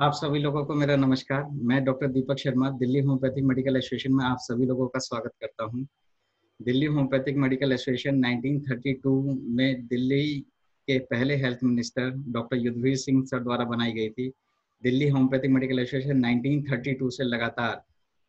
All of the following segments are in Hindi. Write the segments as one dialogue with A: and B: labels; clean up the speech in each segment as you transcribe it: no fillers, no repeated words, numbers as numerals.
A: आप सभी लोगों को मेरा नमस्कार। मैं doctor Deepak Sharma Delhi homoeopathic medical association में आप सभी लोगों का स्वागत करता हूं। दिल्ली होम्योपैथिक मेडिकल एसोसिएशन 1932 में दिल्ली के पहले health minister doctor Yudhvir Singh sir द्वारा बनाई गई थी। दिल्ली होम्योपैथिक मेडिकल एसोसिएशन 1932 से लगातार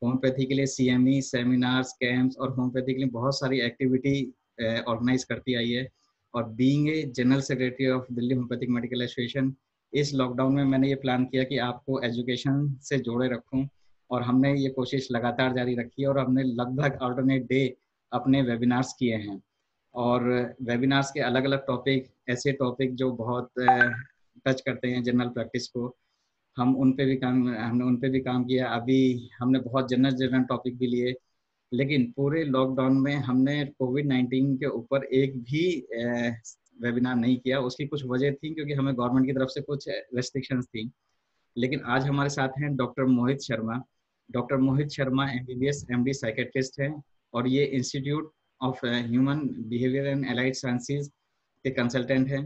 A: होम्योपैथी के लिए सीएमई, सेमिनार्स, कैंप्स और होम्योपैथी के लिए बहुत सारी एक्टिविटी ऑर्गेनाइज करती आई है। और being a general secretary of Delhi homoeopathic medical association, इस लॉकडाउन में मैंने ये प्लान किया कि आपको एजुकेशन से जोड़े रखूं, और हमने ये कोशिश लगातार जारी रखी है और हमने लगभग अल्टरनेट डे अपने वेबिनार्स किए हैं। और वेबिनार्स के अलग अलग टॉपिक, ऐसे टॉपिक जो बहुत टच करते हैं जनरल प्रैक्टिस को, हमने उन पे भी काम किया। अभी हमने बहुत जनरल जनरल टॉपिक भी लिए, लेकिन पूरे लॉकडाउन में हमने कोविड-19 के ऊपर एक भी वेबिनार नहीं किया। उसकी कुछ वजह थी, क्योंकि हमें गवर्नमेंट की तरफ से कुछ रेस्ट्रिक्शंस थी। लेकिन आज हमारे साथ हैं doctor Mohit Sharma. Doctor Mohit Sharma MBBS MD psychiatrist हैं, और ये institute of human behaviour and allied sciences के कंसल्टेंट हैं।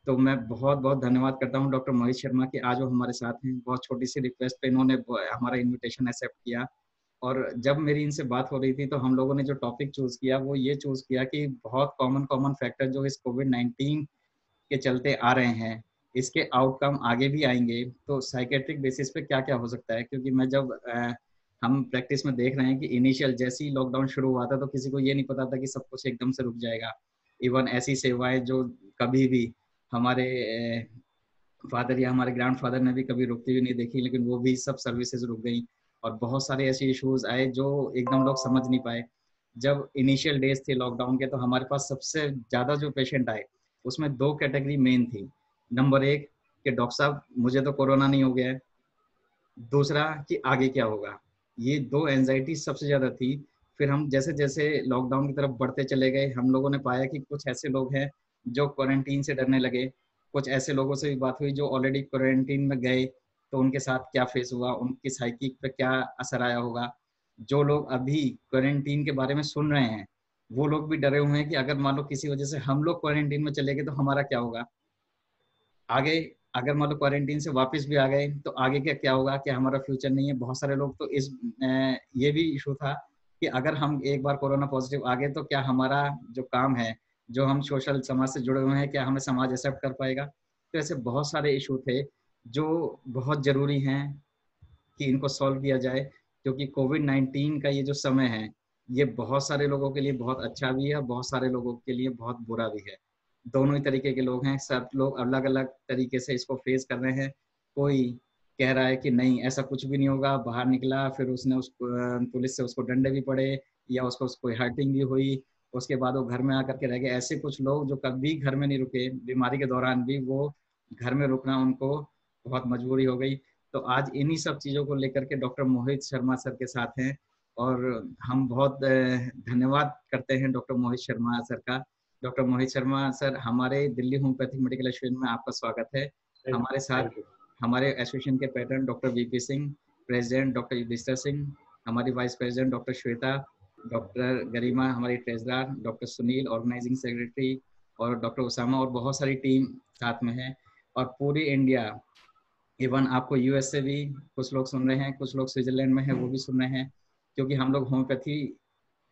A: तो मैं बहुत बहुत धन्यवाद करता हूँ डॉक्टर मोहित शर्मा कि आज वो हमारे साथ हैं। बहुत छोटी सी रिक्वेस्ट पे इन्होंने हमारा इन्विटेशन एक्सेप्ट किया। और जब मेरी इनसे बात हो रही थी, तो हम लोगों ने जो टॉपिक चूज़ किया वो ये चूज़ किया कि बहुत कॉमन कॉमन फैक्टर जो इस कोविड-19 के चलते आ रहे हैं, इसके आउटकम आगे भी आएंगे, तो साइकेट्रिक बेसिस पे क्या क्या हो सकता है। क्योंकि मैं जब हम प्रैक्टिस में देख रहे हैं कि इनिशियल जैसे ही लॉकडाउन शुरू हुआ था, तो किसी को ये नहीं पता था कि सब कुछ एकदम से रुक जाएगा। इवन ऐसी सेवाएं जो कभी भी हमारे फादर या हमारे ग्रैंडफादर ने भी कभी रुकती हुई नहीं देखी, लेकिन वो भी सब सर्विसेज रुक गई। और बहुत सारे ऐसे इश्यूज आए जो एकदम लोग समझ नहीं पाए। जब इनिशियल डेज थे लॉकडाउन के, तो हमारे पास सबसे ज़्यादा जो पेशेंट आए, उसमें दो कैटेगरी मेन थी। नंबर एक कि डॉक्टर साहब मुझे तो कोरोना नहीं हो गया है, दूसरा कि आगे क्या होगा। ये दो एंजाइटी सबसे ज़्यादा थी। फिर हम जैसे जैसे लॉकडाउन की तरफ बढ़ते चले गए, हम लोगों ने पाया कि कुछ ऐसे लोग हैं जो क्वारंटीन से डरने लगे। कुछ ऐसे लोगों से भी बात हुई जो ऑलरेडी क्वारंटीन में गए, तो उनके साथ क्या फेस हुआ, उनकी साइकिक पे क्या असर आया होगा। जो लोग अभी क्वारंटीन के बारे में सुन रहे हैं, वो लोग भी डरे हुए हैं कि अगर मान लो किसी वजह से हम लोग क्वारंटीन में चले गए तो हमारा क्या होगा आगे। अगर मान लो क्वारंटीन से वापस भी आ गए तो आगे क्या क्या होगा, क्या हमारा फ्यूचर नहीं है। बहुत सारे लोग तो ये भी इशू था कि अगर हम एक बार कोरोना पॉजिटिव आ गए तो क्या हमारा जो काम है, जो हम सोशल समाज से जुड़े हुए हैं, क्या हमें समाज एक्सेप्ट कर पाएगा। तो ऐसे बहुत सारे इशू थे जो बहुत ज़रूरी हैं कि इनको सॉल्व किया जाए। क्योंकि कोविड-19 का ये जो समय है, ये बहुत सारे लोगों के लिए बहुत अच्छा भी है और बहुत सारे लोगों के लिए बहुत बुरा भी है। दोनों ही तरीके के लोग हैं, सब लोग अलग-अलग तरीके से इसको फेस कर रहे हैं। कोई कह रहा है कि नहीं ऐसा कुछ भी नहीं होगा, बाहर निकला फिर उसने पुलिस से उसको डंडे भी पड़े, या उसको कोई हर्टिंग भी हुई, उसके बाद वो घर में आकर के रह गए। ऐसे कुछ लोग जो कभी घर में नहीं रुके, बीमारी के दौरान भी वो घर में रुकना उनको बहुत मजबूरी हो गई। तो आज इन्हीं सब चीज़ों को लेकर के डॉक्टर मोहित शर्मा सर के साथ हैं, और हम बहुत धन्यवाद करते हैं डॉक्टर मोहित शर्मा सर का। डॉक्टर मोहित शर्मा सर, हमारे दिल्ली होम्योपैथिक मेडिकल एसोसिएशन में आपका स्वागत है। हमारे साथ
B: थैंक यू।
A: हमारे एसोसिएशन के president doctor VP Singh, president doctor Yudhishthir Singh, हमारी vice president doctor Shweta, doctor Garima हमारी treasurer, doctor Sunil organising secretary, और डॉक्टर उसामा, और बहुत सारी टीम साथ में है। और पूरी इंडिया, इवन आपको यूएस से भी कुछ लोग सुन रहे हैं, कुछ लोग स्विट्जरलैंड में हैं वो भी सुन रहे हैं, क्योंकि हम लोग होम्योपैथी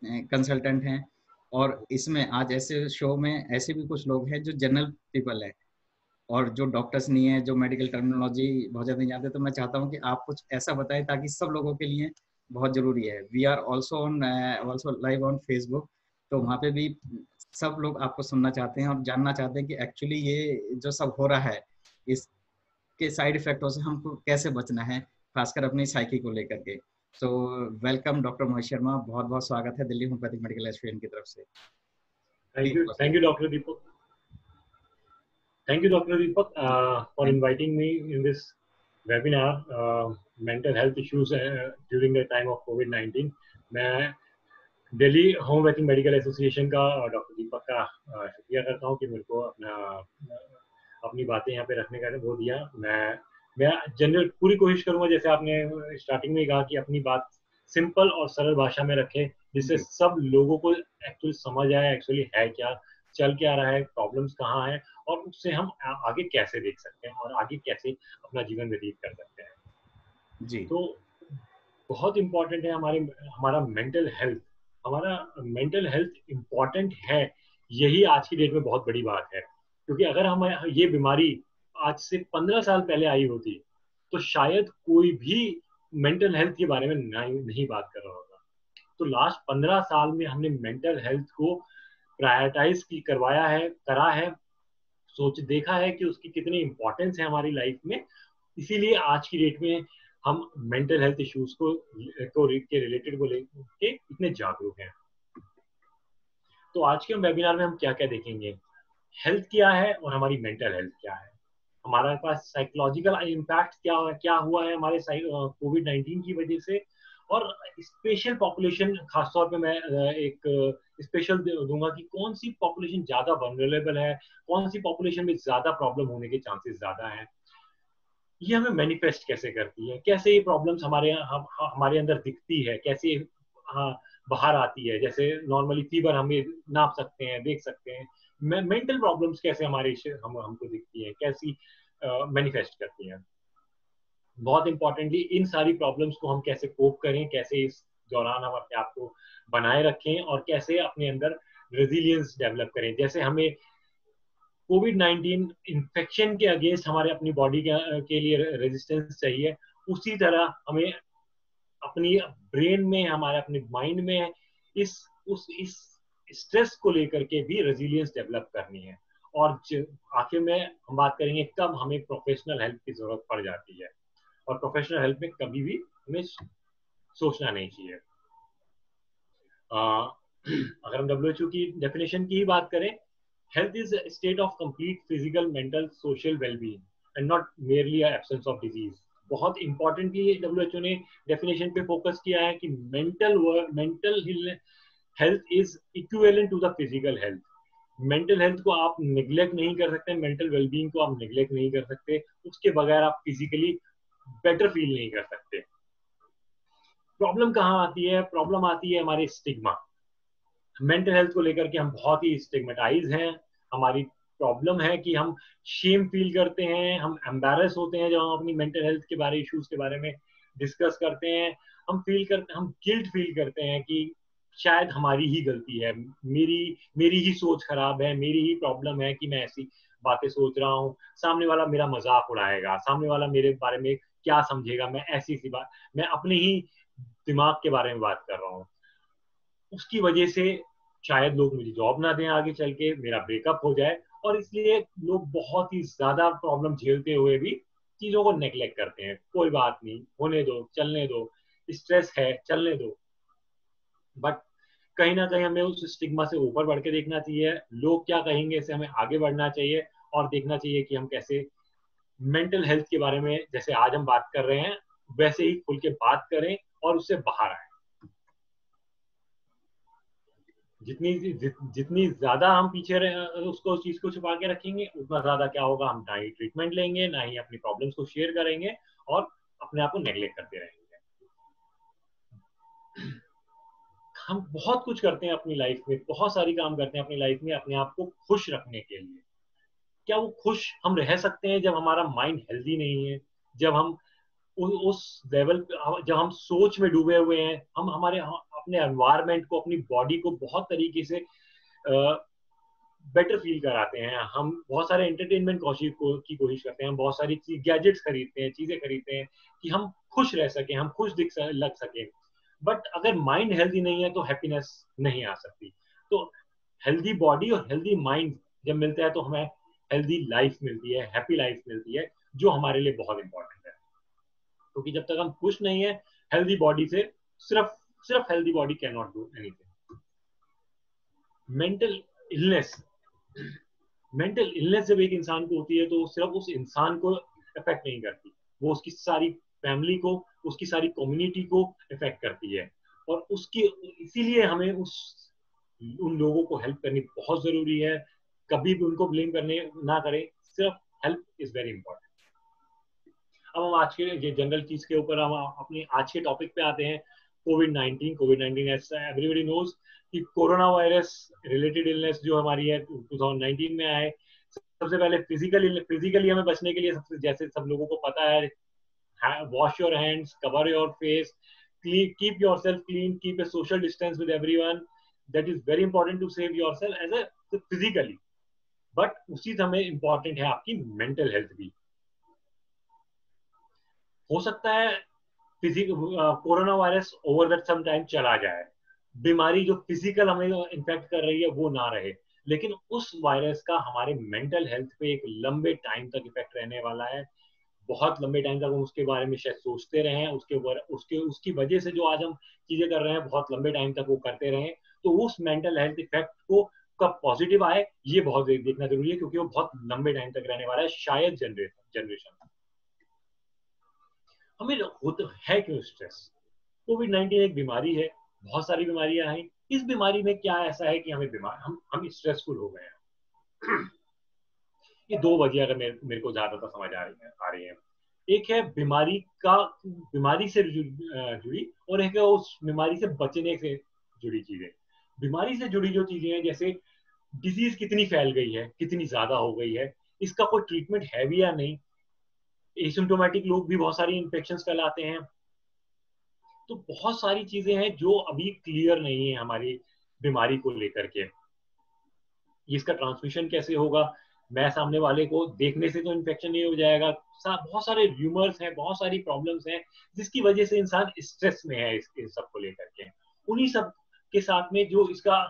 A: कंसल्टेंट हैं। और इसमें आज ऐसे शो में ऐसे भी कुछ लोग हैं जो जनरल पीपल हैं, और जो डॉक्टर्स नहीं है, जो मेडिकल टर्मिनोलॉजी बहुत ज़्यादा नहीं जानते। तो मैं चाहता हूँ कि आप कुछ ऐसा बताएं ताकि सब लोगों के लिए बहुत ज़रूरी है। We are also live on Facebook, तो वहाँ पे भी सब लोग आपको सुनना चाहते हैं और जानना चाहते हैं कि एक्चुअली ये जो सब हो रहा है, इसके साइड इफेक्टों से हमको कैसे बचना है, खासकर अपनी साइकी को लेकर के। So welcome doctor Mohit Sharma, बहुत बहुत स्वागत है दिल्ली होम्योपैथिक मेडिकल एसोसिएशन की तरफ से।
B: Thank you doctor Deepak. Thank you, Dr. Deepak, for
A: thank
B: inviting me in this webinar, mental health issues during the time of COVID-19. मैं दिल्ली होम्योपैथिक मेडिकल एसोसिएशन का डॉक्टर दीपक का शुक्रिया करता हूँ कि मेरे को अपनी बातें यहाँ पे रखने का वो दिया। मैं जनरल पूरी कोशिश करूँगा, जैसे आपने स्टार्टिंग में ही कहा, कि अपनी बात सिंपल और सरल भाषा में रखें, जिससे
A: जी।
B: सब लोगों को एक्चुअली समझ आए एक्चुअली है क्या, चल क्या रहा है, प्रॉब्लम्स कहाँ है, और उससे हम आगे कैसे देख सकते हैं और आगे कैसे अपना जीवन व्यतीत कर सकते हैं।
A: जी।
B: तो बहुत इम्पोर्टेंट है हमारा मेंटल हेल्थ। हमारा मेंटल हेल्थ इम्पोर्टेंट है, यही आज की डेट में बहुत बड़ी बात है। क्योंकि अगर हम ये बीमारी आज से 15 साल पहले आई होती तो शायद कोई भी मेंटल हेल्थ के बारे में नहीं बात कर रहा होगा। तो लास्ट 15 साल में हमने मेंटल हेल्थ को प्रायोरिटाइज की करवाया है, करा है, सोच देखा है कि उसकी कितनी इंपॉर्टेंस है हमारी लाइफ में। इसीलिए आज की डेट में हम मेंटल हेल्थ इश्यूज को के रिलेटेड को लेके इतने जागरूक हैं। तो आज के वेबिनार में हम क्या क्या देखेंगे, हेल्थ क्या है और हमारी मेंटल हेल्थ क्या है, हमारे पास साइकोलॉजिकल इम्पैक्ट क्या क्या हुआ है हमारे कोविड-19 की वजह से, और स्पेशल पॉपुलेशन, खासतौर पे मैं एक स्पेशल दूंगा कि कौन सी पॉपुलेशन ज्यादा वनरेबल है, कौन सी पॉपुलेशन में ज्यादा प्रॉब्लम होने के चांसेस ज्यादा हैं, ये हमें मैनिफेस्ट कैसे करती है, कैसे ये प्रॉब्लम्स हमारे अंदर दिखती है, कैसे हाँ, बाहर आती है। जैसे नॉर्मली फीवर हमें नाप सकते हैं, देख सकते हैं, मेंटल प्रॉब्लम्स कैसे हमको दिखती है, कैसी मैनिफेस्ट करती हैं। बहुत इंपॉर्टेंटली इन सारी प्रॉब्लम्स को हम कैसे कोप करें, कैसे इस दौरान हम अपने आप को बनाए रखें और कैसे अपने अंदर रेजिलियंस डेवलप करें। जैसे हमें कोविड-19 इन्फेक्शन के अगेंस्ट हमारे अपनी बॉडी के लिए रेजिस्टेंस चाहिए, उसी तरह हमें अपनी ब्रेन में, हमारे अपने माइंड में इस स्ट्रेस को लेकर के भी रेजिलियंस डेवलप करनी है। और आखिर में हम बात करेंगे कब हमें प्रोफेशनल हेल्प की जरूरत पड़ जाती है, और प्रोफेशनल हेल्प में कभी भी हमें सोचना नहीं चाहिए। अगर हम WHO की डेफिनेशन की ही बात करें, health is a state of complete physical, mental, social well-being and not merely an absence of disease। बहुत इंपॉर्टेंटली WHO ने डेफिनेशन पे फोकस किया है कि mental health is equivalent to the physical health. Mental health को आप निग्लेक्ट नहीं कर सकते, मेंटल वेलबींग को आप निग्लेक्ट नहीं कर सकते, उसके बगैर आप फिजिकली बेटर फील नहीं कर सकते। प्रॉब्लम कहाँ आती है? प्रॉब्लम आती है हमारे स्टिग्मा। मेंटल हेल्थ को लेकर के हम बहुत ही स्टिग्मेटाइज हैं। हमारी प्रॉब्लम है कि हम शेम फील करते हैं, हम एम्बैरस होते हैं जब हम अपनी मेंटल हेल्थ के बारे इश्यूज के बारे में डिस्कस करते हैं। हम गिल्ट फील करते हैं कि शायद हमारी ही गलती है, मेरी ही सोच खराब है, मेरी ही प्रॉब्लम है कि मैं ऐसी बातें सोच रहा हूँ, सामने वाला मेरा मजाक उड़ाएगा, सामने वाला मेरे बारे में क्या समझेगा, मैं ऐसी सी बात, मैं अपने ही दिमाग के बारे में बात कर रहा हूँ। उसकी वजह से शायद लोग मुझे जॉब ना दें आगे चल के, मेरा ब्रेकअप हो जाए, और इसलिए लोग बहुत ही ज्यादा प्रॉब्लम झेलते हुए भी चीजों को नेग्लेक्ट करते हैं। कोई बात नहीं, होने दो, चलने दो, स्ट्रेस है, चलने दो। बट कहीं ना कहीं हमें उस स्टिग्मा से ऊपर बढ़ के देखना चाहिए। लोग क्या कहेंगे से हमें आगे बढ़ना चाहिए और देखना चाहिए कि हम कैसे मेंटल हेल्थ के बारे में, जैसे आज हम बात कर रहे हैं, वैसे ही खुल के बात करें और उससे बाहर आए। जितनी ज्यादा हम पीछे उस चीज को छुपा के रखेंगे, उतना ज्यादा क्या होगा, हम ना ही ट्रीटमेंट लेंगे, ना ही अपनी प्रॉब्लम्स को शेयर करेंगे, और अपने आप को नेग्लेक्ट करते रहेंगे। हम बहुत कुछ करते हैं अपनी लाइफ में, बहुत सारी काम करते हैं अपनी लाइफ में अपने आप को खुश रखने के लिए। क्या वो खुश हम रह सकते हैं जब हमारा माइंड हेल्दी नहीं है, जब हम उस लेवल पे, जब हम सोच में डूबे हुए हैं, हम अपने एनवायरनमेंट को, अपनी बॉडी को बहुत तरीके से बेटर फील कराते हैं, हम बहुत सारे एंटरटेनमेंट की कोशिश करते हैं, हम बहुत सारी गैजेट्स खरीदते हैं, चीजें खरीदते हैं कि हम खुश रह सकें, हम खुश लग सकें। बट अगर माइंड हेल्दी नहीं है तो हैप्पीनेस नहीं आ सकती। तो हेल्दी बॉडी और हेल्दी माइंड जब मिलता है तो हमें हेल्दी लाइफ मिलती है, हैप्पी लाइफ मिलती है, जो हमारे लिए बहुत इंपॉर्टेंट है। क्योंकि जब तक हम खुश नहीं है हेल्दी बॉडी से, सिर्फ सिर्फ healthy body can not do anything. Mental illness mental illness जब एक इंसान को होती है तो सिर्फ उस इंसान को इफेक्ट नहीं करती, वो उसकी सारी फैमिली को, उसकी सारी कम्युनिटी को इफेक्ट करती है। और उसकी इसीलिए हमें उन लोगों को हेल्प करनी बहुत जरूरी है। कभी भी उनको ब्लेम करने ना करें, सिर्फ हेल्प इज वेरी इंपॉर्टेंट। अब हम आज के जनरल चीज के ऊपर हम अपने आज के टॉपिक पे आते हैं। कोविड-19 एवरीबॉडी नोज कि कोरोना वायरस रिलेटेड इलनेस जो हमारी है 2019 में आए। सबसे पहले फिजिकली हमें बचने के लिए, सबसे जैसे सब लोगों को पता है, wash your hands, cover your face, keep yourself clean, keep a social distance with everyone. That is very important to save yourself as a physically, but उसी समय important है आपकी mental health भी. हो सकता है corona virus over that some time चला जाए, बीमारी जो फिजिकल हमें इन्फेक्ट कर रही है वो ना रहे, लेकिन उस वायरस का हमारे मेंटल हेल्थ पे एक लंबे टाइम तक इफेक्ट रहने वाला है. बहुत लंबे टाइम तक हम उसके बारे में शायद सोचते रहे, उसकी वजह से जो आज हम चीजें कर रहे हैं बहुत लंबे टाइम तक वो करते रहे, तो उस मेंटल हेल्थ इफेक्ट को कब पॉजिटिव आए ये बहुत देखना जरूरी है, क्योंकि वो बहुत लंबे टाइम तक रहने वाला है, शायद जनरेशन. हमें होता है क्यों स्ट्रेस? कोविड-19 एक बीमारी है, बहुत सारी बीमारियां हैं. इस बीमारी में क्या ऐसा है कि हम स्ट्रेसफुल हो गए हैं? ये दो वजह अगर मेरे को ज्यादातर समझ आ रही है. एक है बीमारी से जुड़ी, और एक है उस बीमारी से बचने से जुड़ी चीजें. बीमारी से जुड़ी जो चीजें हैं, जैसे डिजीज कितनी फैल गई है, कितनी ज्यादा हो गई है, इसका कोई ट्रीटमेंट है भी या नहीं. एसिम्प्टोमेटिक लोग भी बहुत सारी इन्फेक्शंस फैलाते हैं. तो बहुत सारी चीजें हैं जो अभी क्लियर नहीं है हमारी बीमारी को लेकर के. इसका ट्रांसमिशन कैसे होगा? मैं सामने वाले को देखने से तो इन्फेक्शन नहीं हो जाएगा. बहुत सारे र्यूमर्स हैं, बहुत सारी प्रॉब्लम्स हैं, जिसकी वजह से इंसान स्ट्रेस में है इस सब को लेकर के. उन्हीं सब के साथ में जो इसका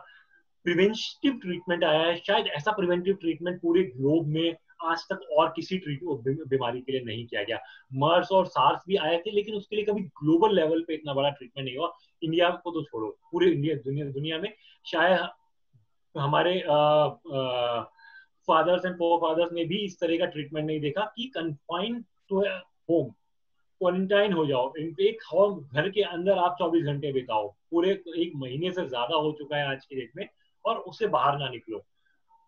B: प्रिवेंटिव ट्रीटमेंट आया है, शायद ऐसा प्रिवेंटिव ट्रीटमेंट पूरे ग्लोब में आज तक और किसी बीमारी के लिए नहीं किया गया. मर्स और सार्स भी आए थे, लेकिन उसके लिए कभी ग्लोबल लेवल पे इतना बड़ा ट्रीटमेंट नहीं हुआ. इंडिया को तो छोड़ो, पूरे दुनिया में शायद हमारे फादर्स एंड फोरफादर्स ने भी इस तरह का ट्रीटमेंट नहीं देखा कि कन्फाइन टू होम, क्वारंटाइन हो जाओ, एक घर के अंदर आप 24 घंटे बिताओ. पूरे एक महीने से ज्यादा हो चुका है आज की डेट में, और उससे बाहर ना निकलो.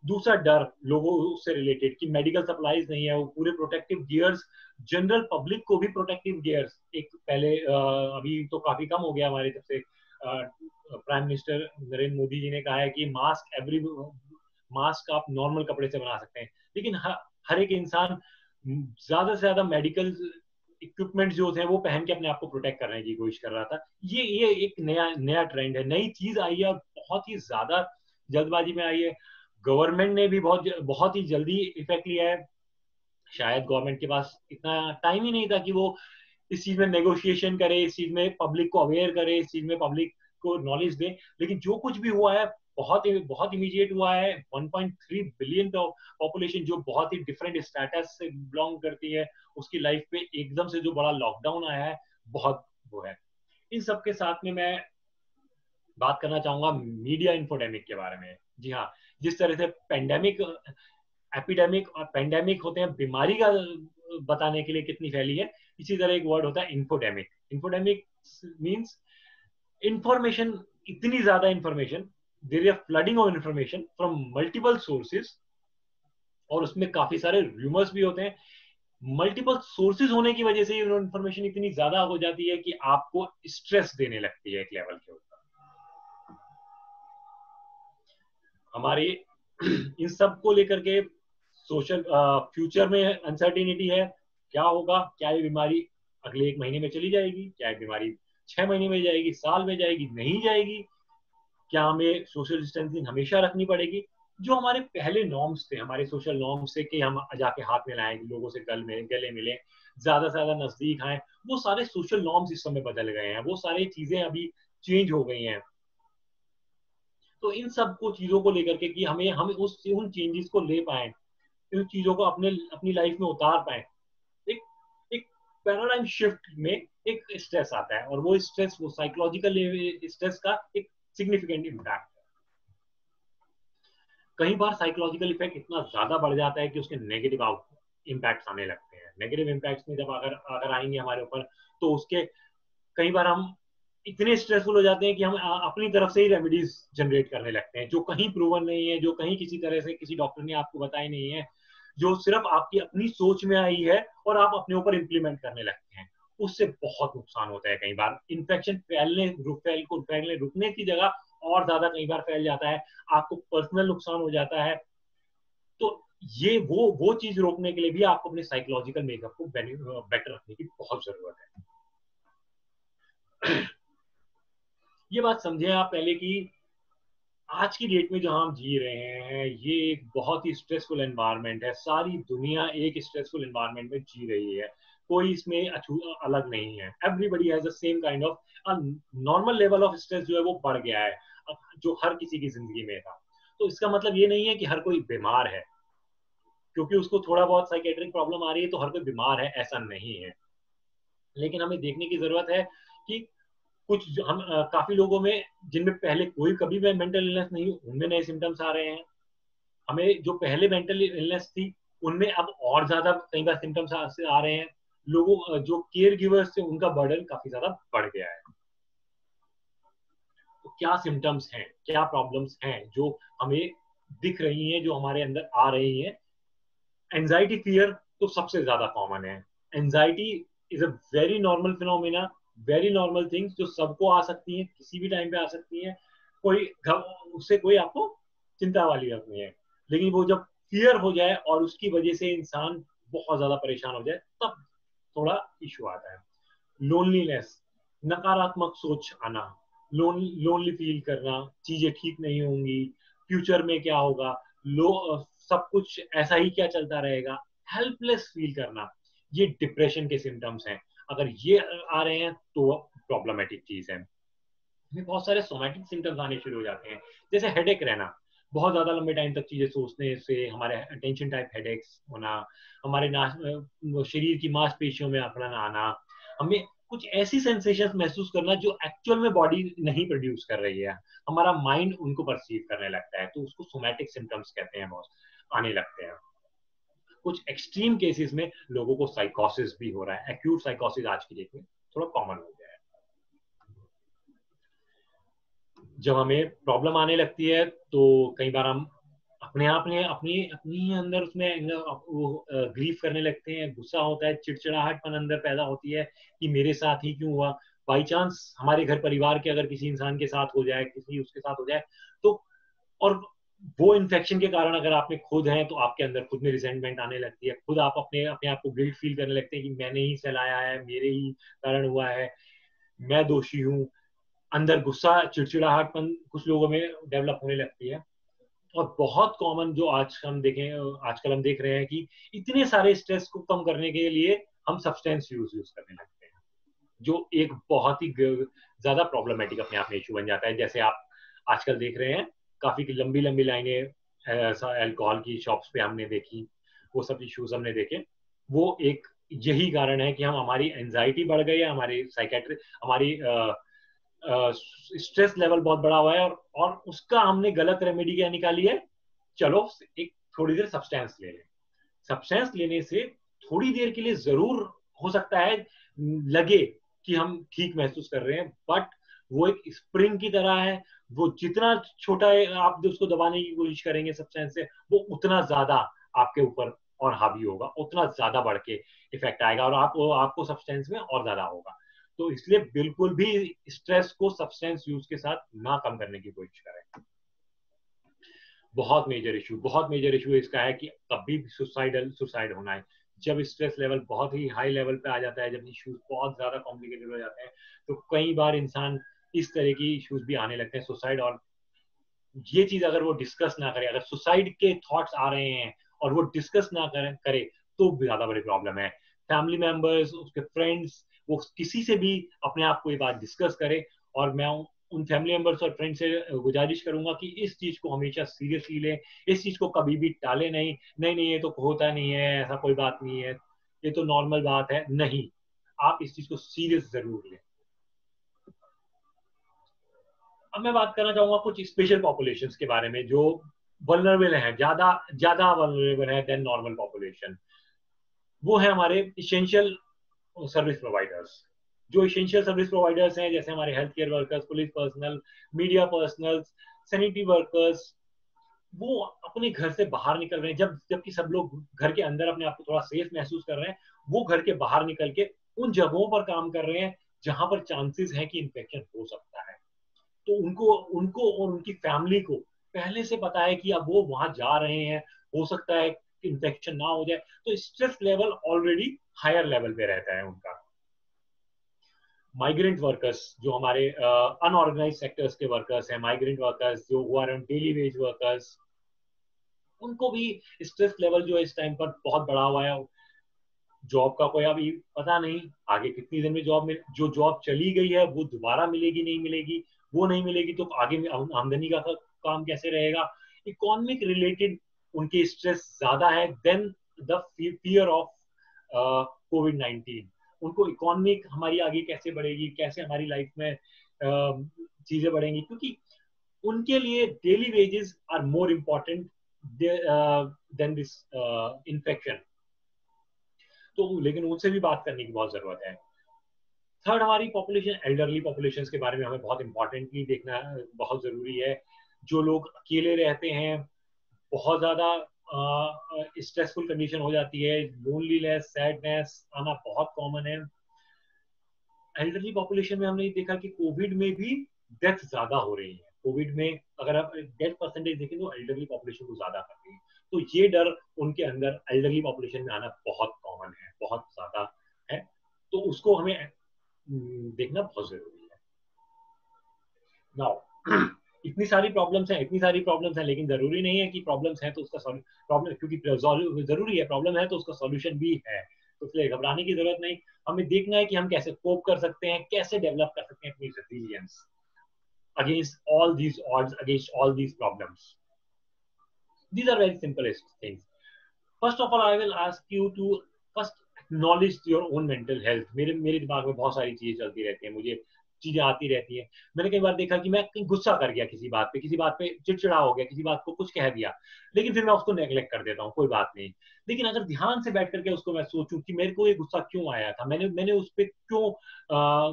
B: दूसरा डर लोगों उससे रिलेटेड कि मेडिकल सप्लाईज नहीं है, वो पूरे प्रोटेक्टिव गियर्स, जनरल पब्लिक को भी प्रोटेक्टिव गियर्स एक पहले अभी तो काफी कम हो गया हमारे जब से प्राइम मिनिस्टर नरेंद्र मोदी जी ने कहा है कि मास्क आप नॉर्मल कपड़े से बना सकते हैं, लेकिन हर एक इंसान ज्यादा से ज्यादा मेडिकल इक्विपमेंट जो थे वो पहन के अपने आप को प्रोटेक्ट करने की कोशिश कर रहा था. ये एक नया ट्रेंड है, नई चीज आई है, और बहुत ही ज्यादा जल्दबाजी में आई है. गवर्नमेंट ने भी बहुत ही जल्दी इफेक्ट लिया है. शायद गवर्नमेंट के पास इतना टाइम ही नहीं था कि वो इस चीज में नेगोशिएशन करे, इस चीज में पब्लिक को अवेयर करे, इस चीज में पब्लिक को नॉलेज दे. लेकिन जो कुछ भी हुआ है बहुत इमीडिएट हुआ है. 1.3 बिलियन पॉपुलेशन जो बहुत ही डिफरेंट स्टेटस से बिलोंग करती है, उसकी लाइफ पे एकदम से जो बड़ा लॉकडाउन आया है, बहुत वो है. इन सब के साथ में मैं बात करना चाहूंगा मीडिया इन्फोडेमिक के बारे में. जी हाँ, जिस तरह से एपिडेमिक और पेंडेमिक होते हैं बीमारी का बताने के लिए कितनी फैली है, इसी तरह एक वर्ड होता है इन्फोडेमिक. इन्फोडेमिक मींस इंफॉर्मेशन, इतनी ज्यादा information, there is flooding of information from multiple sources, और उसमें काफी सारे रूमर्स भी होते हैं. मल्टीपल सोर्सेज होने की वजह से इंफॉर्मेशन इतनी ज्यादा हो जाती है कि आपको स्ट्रेस देने लगती है एक लेवल के ऊपर. हमारे इन सब को लेकर के सोशल फ्यूचर में अनसर्टेनिटी है. क्या होगा? क्या ये बीमारी अगले 1 महीने में चली जाएगी? क्या ये बीमारी 6 महीने में जाएगी, साल में जाएगी, नहीं जाएगी? क्या हमें सोशल डिस्टेंसिंग हमेशा रखनी पड़ेगी? जो हमारे पहले नॉर्म्स थे, हमारे सोशल नॉर्म्स थे कि हम जाके हाथ मिलाएं, लोगों से गले मिले, ज्यादा से ज्यादा नजदीक आए, वो सारे सोशल नॉर्म्स इस समय बदल गए हैं. वो सारी चीजें अभी चेंज हो गई हैं. तो इन सब को चीजों को लेकर के कि हमें उन चेंजेस को ले पाए, इन चीजों को अपनी लाइफ में उतार पाए, एक एक पैराडाइम शिफ्ट में एक स्ट्रेस आता है, और वो स्ट्रेस, वो साइकोलॉजिकल स्ट्रेस का एक सिग्निफिकेंट इम्पैक्ट है. कई बार साइकोलॉजिकल इफेक्ट इतना ज्यादा बढ़ जाता है कि उसके नेगेटिव इम्पैक्ट आने लगते हैं. नेगेटिव इम्पैक्ट में जब अगर आएंगे हमारे ऊपर, तो उसके कई बार हम इतने स्ट्रेसफुल हो जाते हैं कि हम अपनी तरफ से ही रेमेडीज जनरेट करने लगते हैं, जो कहीं प्रूवन नहीं है, जो कहीं किसी तरह से किसी डॉक्टर ने आपको बताई नहीं है, जो सिर्फ आपकी अपनी सोच में आई है, और आप अपने ऊपर इंप्लीमेंट करने लगते हैं. उससे बहुत नुकसान होता है. कई बार इन्फेक्शन फैलने रुकने की जगह और ज्यादा कई बार फैल जाता है. आपको पर्सनल नुकसान हो जाता है. तो ये वो चीज रोकने के लिए भी आपको अपने साइकोलॉजिकल मेकअप को बेटर रखने की बहुत जरूरत है। ये बात समझे आप पहले कि आज की डेट में जहां हम जी रहे हैं ये एक बहुत ही स्ट्रेसफुल एनवायरनमेंट है। सारी दुनिया एक स्ट्रेसफुल एनवायरनमेंट में जी रही है, कोई इसमें अलग नहीं है। Everybody has the same kind of normal level of stress जो है वो बढ़ गया है, जो हर किसी की जिंदगी में था। तो इसका मतलब ये नहीं है कि हर कोई बीमार है, क्योंकि उसको थोड़ा बहुत साइकेट्रिक प्रॉब्लम आ रही है तो हर कोई बीमार है, ऐसा नहीं है। लेकिन हमें देखने की जरूरत है कि कुछ हम काफी लोगों में जिनमें पहले कोई कभी भी मेंटल इलनेस नहीं, उनमें नए सिम्टम्स आ रहे हैं। हमें जो पहले मेंटल इलनेस थी उनमें अब और ज्यादा कई बार सिम्टम्स आ रहे हैं। लोगों जो केयर गिवर्स थे उनका बर्डन काफी ज्यादा बढ़ गया है। तो क्या सिम्टम्स हैं, क्या प्रॉब्लम्स हैं जो हमें दिख रही हैं, जो हमारे अंदर आ रही हैं? एंजाइटी फियर तो सबसे ज्यादा कॉमन है। Anxiety is a very normal phenomena, very normal things जो सबको आ सकती हैं, किसी भी टाइम पे आ सकती हैं। कोई उससे कोई आपको चिंता वाली बात नहीं है। लेकिन वो जब फियर हो जाए और उसकी वजह से इंसान बहुत ज्यादा परेशान हो जाए तब थोड़ा इशू आता है। लोनलीनेस, नकारात्मक सोच आना, लोनली फील करना, चीजें ठीक नहीं होंगी, फ्यूचर में क्या होगा, लो सब कुछ ऐसा ही क्या चलता रहेगा, हेल्पलेस फील करना, ये डिप्रेशन के सिम्टम्स हैं। अगर ये आ रहे हैं तो प्रॉब्लमेटिक चीज है। बहुत सारे सोमैटिक सिम्टम्स आने शुरू हो जाते हैं, जैसे हेडेक रहना, बहुत ज्यादा लंबे टाइम तक चीजें सोचने से हमारे टेंशन टाइप हेडेक्स होना, हमारे शरीर की मांसपेशियों में अकड़न आना, हमें कुछ ऐसी सेंसेशंस महसूस करना जो एक्चुअल में बॉडी नहीं प्रोड्यूस कर रही है, हमारा माइंड उनको परसीव करने लगता है, तो उसको सोमैटिक सिम्टम्स कहते हैं, बहुत आने लगते हैं। कुछ एक्सट्रीम केसेस में लोगों को साइकोसिस भी हो रहा है। एक्यूट साइकोसिस आज की डेट में थोड़ा कॉमन हो गया है। जब हमें प्रॉब्लम आने लगती है तो कई बार हम अपने आप ने अपनी अपनी अंदर उसमें वो ग्रीफ करने लगते हैं, गुस्सा होता है, चिड़चिड़ाहटपन अंदर पैदा होती है कि मेरे साथ ही क्यों हुआ। बाई चांस हमारे घर परिवार के अगर किसी इंसान के साथ हो जाए, किसी उसके साथ हो जाए तो, और वो इन्फेक्शन के कारण अगर आप में खुद हैं तो आपके अंदर खुद में रिजेंटमेंट आने लगती है, खुद आप अपने अपने आप को गिल्ट फील करने लगते हैं कि मैंने ही फैलाया है, मेरे ही कारण हुआ है, मैं दोषी हूँ। अंदर गुस्सा, चिड़चिड़ाहटपन कुछ लोगों में डेवलप होने लगती है। और बहुत कॉमन जो आजकल हम देख रहे हैं कि इतने सारे स्ट्रेस को कम करने के लिए हम सब्सटेंस यूज करने लगते हैं, जो एक बहुत ही ज्यादा प्रॉब्लमेटिक अपने आप में इशू बन जाता है। जैसे आप आजकल देख रहे हैं काफी लंबी लंबी लाइनें अल्कोहल की शॉप्स पे हमने देखी, वो सब इश्यूज हमने देखे। वो एक यही कारण है कि हमारी एंजाइटी बढ़ गई है, हमारी साइकेट्रिक, हमारी स्ट्रेस लेवल बहुत बड़ा हुआ है, और उसका हमने गलत रेमेडी क्या निकाली है, चलो एक थोड़ी देर सब्सटेंस ले लें। सब्सटेंस लेने से थोड़ी देर के लिए जरूर हो सकता है लगे कि हम ठीक महसूस कर रहे हैं, बट वो एक स्प्रिंग की तरह है, वो जितना छोटा है आप उसको दबाने की कोशिश करेंगे सब्सटेंस से, वो उतना ज्यादा आपके ऊपर और हावी होगा, उतना ज्यादा बढ़ के इफेक्ट आएगा और आपको सब्सटेंस में और ज्यादा होगा। तो इसलिए बिल्कुल भी स्ट्रेस को सब्सटेंस यूज के साथ ना कम करने की कोशिश करें। बहुत मेजर इशू इसका है कि कभी भी सुसाइड होना है। जब स्ट्रेस लेवल बहुत ही हाई लेवल पे आ जाता है, जब इश्यूज बहुत ज्यादा कॉम्प्लिकेटेड हो जाते हैं, तो कई बार इंसान इस तरह की इश्यूज भी आने लगते हैं, सुसाइड। और ये चीज अगर वो डिस्कस ना करे, अगर सुसाइड के थॉट्स आ रहे हैं और वो डिस्कस ना करे तो ज्यादा बड़ी प्रॉब्लम है। फैमिली मेंबर्स, उसके फ्रेंड्स, वो किसी से भी अपने आप को ये बात डिस्कस करे। और मैं उन फैमिली मेंबर्स और फ्रेंड से गुजारिश करूंगा कि इस चीज को हमेशा सीरियसली लें, इस चीज को कभी भी टाले नहीं। नहीं नहीं ये तो होता नहीं है, ऐसा कोई बात नहीं है, ये तो नॉर्मल बात है, नहीं, आप इस चीज को सीरियस जरूर लें। अब मैं बात करना चाहूंगा कुछ स्पेशल पॉपुलेशंस के बारे में जो वल्नरेबल है, ज्यादा ज्यादा वल्नरेबल है देन नॉर्मल पॉपुलेशन। वो है हमारे इसेंशियल सर्विस प्रोवाइडर्स। जो इसेंशियल सर्विस प्रोवाइडर्स हैं, जैसे हमारे health care workers, police personal, media personal, sanitary workers, वो अपने घर से बाहर निकल रहे हैं, जबकि सब लोग घर के अंदर अपने आप को थोड़ा सेफ महसूस कर रहे हैं, वो घर के बाहर निकल के उन जगहों पर काम कर रहे हैं जहां पर चांसेस है कि इन्फेक्शन हो सकता है। तो उनको उनको और उनकी फैमिली को पहले से पता है कि अब वो वहां जा रहे हैं, हो सकता है इन्फेक्शन ना हो जाए, तो stress level already higher level पे रहता है उनका। माइग्रेंट वर्कर्स, जो हमारे अनऑर्गेनाइज सेक्टर्स के वर्कर्स हैं, माइग्रेंट वर्कर्स जो हुआ डेली वेज वर्कर्स, उनको भी स्ट्रेस लेवल जो है इस टाइम पर बहुत बढ़ा हुआ है। जॉब का कोई अभी पता नहीं आगे कितनी दिन में जॉब में, जो जॉब चली गई है वो दोबारा मिलेगी नहीं मिलेगी, वो नहीं मिलेगी तो आगे में आमदनी का काम कैसे रहेगा। इकोनॉमिक रिलेटेड उनके स्ट्रेस ज्यादा है देन द फियर ऑफ कोविड-19। उनको इकोनॉमिक हमारी आगे कैसे बढ़ेगी, कैसे हमारी लाइफ में चीजें बढ़ेंगी, क्योंकि उनके लिए daily wages are more important than this infection. तो लेकिन उनसे भी बात करने की बहुत जरूरत है। थर्ड, हमारी पॉपुलेशन, एल्डरली पॉपुलेशन के बारे में हमें बहुत इंपॉर्टेंटली देखना बहुत जरूरी है। जो लोग अकेले रहते हैं, बहुत ज्यादा स्ट्रेसफुल कंडीशन हो जाती है, लोनलीनेस, सैडनेस आना बहुत कॉमन है। एल्डरली पॉपुलेशन में हमने देखा कि कोविड में भी डेथ ज्यादा हो रही है। कोविड में अगर आप डेथ परसेंटेज देखें तो एल्डरली पॉपुलेशन को ज्यादा कर रही है। तो ये डर उनके अंदर एल्डरली पॉपुलेशन में आना बहुत कॉमन है, बहुत ज्यादा है। तो उसको हमें देखना बहुत जरूरी है। नाउ इतनी सारी प्रॉब्लम्स हैं, लेकिन जरूरी नहीं है कि प्रॉब्लम्स हैं तो उसका प्रॉब्लम, क्योंकि जरूरी है प्रॉब्लम है तो उसका सॉल्यूशन भी है, तो इसलिए घबराने की जरूरत नहीं। हमें देखना है कि हम कैसे कोप कर सकते हैं, कैसे डेवलप कर सकते हैं अपनी resilience against all these odds, against all these problems. These are very simplest things. First of all, I will ask you to first acknowledge your own mental health. मेरे दिमाग में बहुत सारी चीजें चलती रहती हैं, मुझे चीजें आती रहती हैं। मैंने कई बार देखा कि मैं कहीं गुस्सा कर गया किसी बात पे चिड़चिड़ा हो गया, किसी बात को कुछ कह दिया, लेकिन फिर मैं उसको नेग्लेक्ट कर देता हूँ, कोई बात नहीं। लेकिन अगर ध्यान से बैठ करके उसको मैं सोचूं कि मेरे को ये गुस्सा क्यों आया था, मैंने उस पर क्यों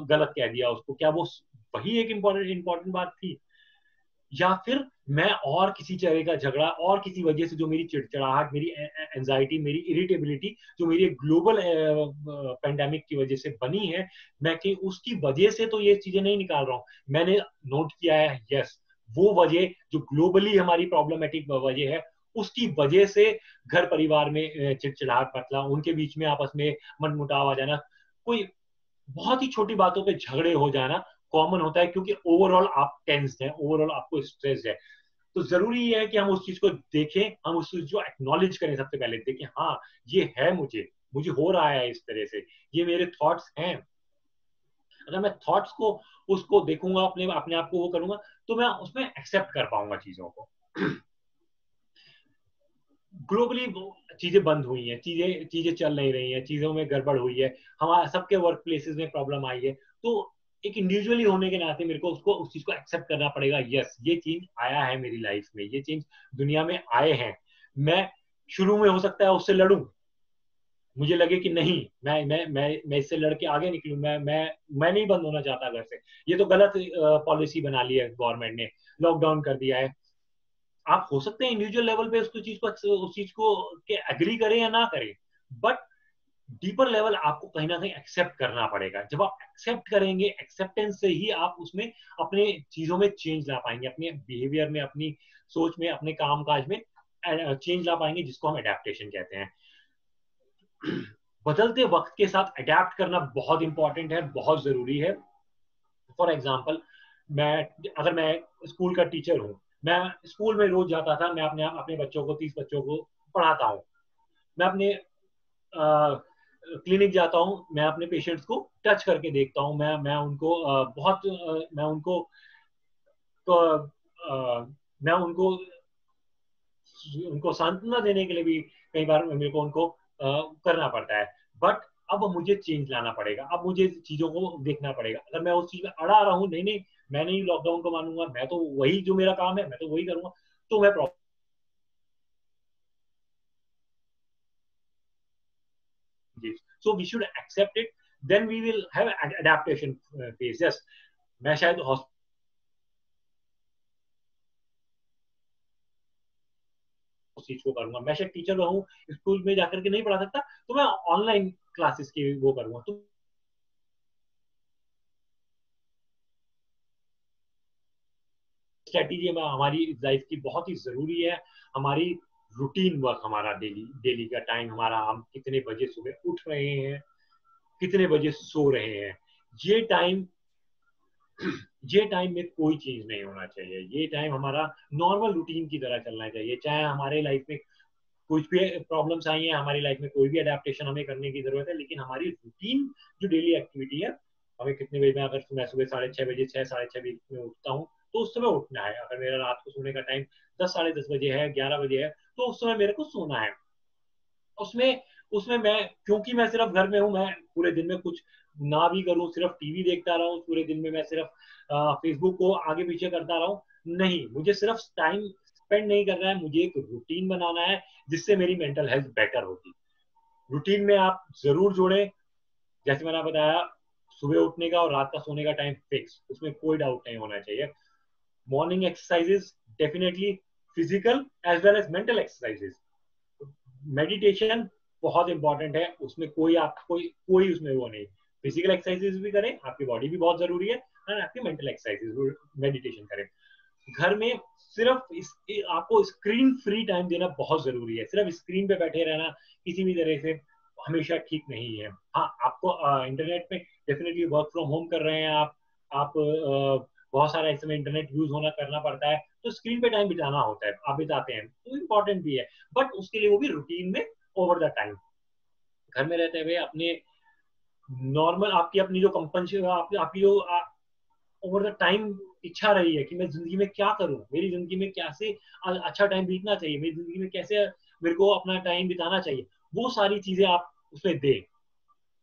B: गलत कह दिया उसको, क्या वो वही एक इम्पोर्टेंट बात थी, या फिर मैं और किसी तरह का झगड़ा और किसी वजह से जो मेरी चिड़चिड़ाहट, मेरी एंजाइटी, मेरी इरिटेबिलिटी जो मेरी ग्लोबल पेंडेमिक की वजह से बनी है, मैं कि उसकी वजह से तो ये चीजें नहीं निकाल रहा हूँ। मैंने नोट किया है, यस, वो वजह जो ग्लोबली हमारी प्रॉब्लमेटिक वजह है, उसकी वजह से घर परिवार में चिड़चिड़ाहट पतला, उनके बीच में आपस में मनमुटाव आ जाना, कोई बहुत ही छोटी बातों पे झगड़े हो जाना कॉमन होता है, क्योंकि ओवरऑल आप टेंस्ड हैं, ओवरऑल आपको स्ट्रेस है। तो जरूरी है कि हम उस चीज को देखें, हम उस चीज को एक्नॉलेज करें, सबसे पहले देखें हाँ ये है, मुझे हो रहा है इस तरह से, ये मेरे थॉट्स हैं। अगर मैं थॉट्स को उसको देखूंगा, अपने आप को वो करूंगा, तो मैं उसमें एक्सेप्ट कर पाऊंगा चीजों को। ग्लोबली चीजें बंद हुई हैं, चीजें चल नहीं रही हैं, चीजों में गड़बड़ हुई है, हमारे सबके वर्क प्लेसेस में प्रॉब्लम आई है, तो एक इंडिविजुअली होने के नाते मेरे को उस चीज को एक्सेप्ट करना पड़ेगा। यस, ये चेंज आया है मेरी लाइफ में, ये चेंज दुनिया में आए हैं। मैं शुरू में हो सकता है उससे लड़ूं, मुझे लगे कि नहीं, मैं इससे लड़के आगे निकलूं, मैं नहीं बंद होना चाहता घर से, ये तो गलत पॉलिसी बना ली है गवर्नमेंट ने, लॉकडाउन कर दिया है। आप हो सकते हैं इंडिविजुअल लेवल पे उस चीज को के एग्री करें या ना करें, बट डीपर लेवल आपको कहीं ना कहीं एक्सेप्ट करना पड़ेगा। जब आप एक्सेप्ट करेंगे, एक्सेप्टेंस से ही आप उसमें अपने चीजों में चेंज ला पाएंगे, अपने बिहेवियर में, अपनी सोच में, अपने काम काज में चेंज ला पाएंगे, जिसको हम एडेप्टेशन कहते हैं। बदलते वक्त के साथ अडेप्ट करना बहुत इंपॉर्टेंट है, बहुत जरूरी है। फॉर एग्जाम्पल, अगर मैं स्कूल का टीचर हूँ, मैं स्कूल में रोज जाता था, मैं अपने बच्चों को 30 बच्चों को पढ़ाता हूँ, मैं अपने क्लिनिक जाता हूँ, मैं अपने पेशेंट्स को टच करके देखता हूँ, मैं उनको मैं उनको तो, मैं उनको सांत्वना देने के लिए भी कई बार मेरे को उनको करना पड़ता है। बट अब मुझे चेंज लाना पड़ेगा, अब मुझे चीजों को देखना पड़ेगा। अगर मैं उस चीज में अड़ा रहा हूँ, नहीं नहीं मैं नहीं लॉकडाउन को मानूंगा, मैं तो वही जो मेरा काम है मैं तो वही करूंगा, तो मैं so we should accept it, then we will have an adaptation phase. Yes, मैं शायद उस चीज को करूंगा, मैं शायद टीचर रहूं, स्कूल में जाकर के नहीं पढ़ा सकता, तो मैं ऑनलाइन क्लासेस की वो करूंगा। तो स्ट्रेटेजी हमारी लाइफ की बहुत ही जरूरी है, हमारी रूटीन वर्क हमारा डेली डेली का टाइम हमारा, हम कितने बजे सुबह उठ रहे हैं, कितने बजे सो रहे हैं, ये टाइम ये टाइम में कोई चीज नहीं होना चाहिए। ये टाइम हमारा नॉर्मल रूटीन की तरह चलना चाहिए। चाहे हमारे लाइफ में कुछ भी प्रॉब्लम्स आई हैं, हमारी लाइफ में कोई भी अडेप्टेशन हमें करने की जरूरत है, लेकिन हमारी रूटीन जो डेली एक्टिविटी है, हमें कितने बजे में, अगर मैं सुबह 6:30 बजे 6 साढ़े 6 बजे में उठता हूँ तो उस समय उठना है। अगर मेरा रात को सोने का टाइम 10 साढ़े 10 बजे है, 11 बजे है, तो उस समय मेरे को सोना है। उसमें उसमें मैं, क्योंकि मैं सिर्फ घर में हूँ, मैं पूरे दिन में कुछ ना भी करूँ, सिर्फ टीवी देखता रहूँ पूरे दिन में, मैं सिर्फ फेसबुक को आगे पीछे करता रहूँ, नहीं, मुझे सिर्फ टाइम स्पेंड नहीं करना है, मुझे एक रूटीन बनाना है जिससे मेरी मेंटल हेल्थ बेटर होगी। रूटीन में आप जरूर जोड़ें, जैसे मैंने बताया, सुबह उठने का और रात का सोने का टाइम फिक्स, उसमें कोई डाउट नहीं होना चाहिए। Morning exercises definitely, physical as well as mental exercises. Meditation बहुत इंपॉर्टेंट है, उसमें कोई आप कोई उसमें वो नहीं। फिजिकल एक्सरसाइजेस भी करें, आपकी बॉडी भी बहुत जरूरी है, और आपकी मेंटल एक्सरसाइजेस, मेडिटेशन करें। घर में सिर्फ आपको स्क्रीन फ्री टाइम देना बहुत जरूरी है। सिर्फ स्क्रीन पे बैठे रहना किसी भी तरह से हमेशा ठीक नहीं है। हाँ, आपको इंटरनेट पे डेफिनेटली वर्क फ्रॉम होम कर रहे हैं आप बहुत सारा इस समय इंटरनेट यूज होना करना पड़ता है, तो स्क्रीन पे टाइम बिताना होता है, आप बिताते हैं, तो इम्पोर्टेंट भी है, बट उसके लिए वो भी रूटीन में ओवर द टाइम। घर में रहते हुए अपने नॉर्मल आपकी अपनी जो कंपन आपकी जो ओवर द टाइम इच्छा रही है कि मैं जिंदगी में क्या करूं, मेरी जिंदगी में कैसे अच्छा टाइम बीतना चाहिए, मेरी जिंदगी में कैसे मेरे को अपना टाइम बिताना चाहिए, वो सारी चीजें आप उसमें दें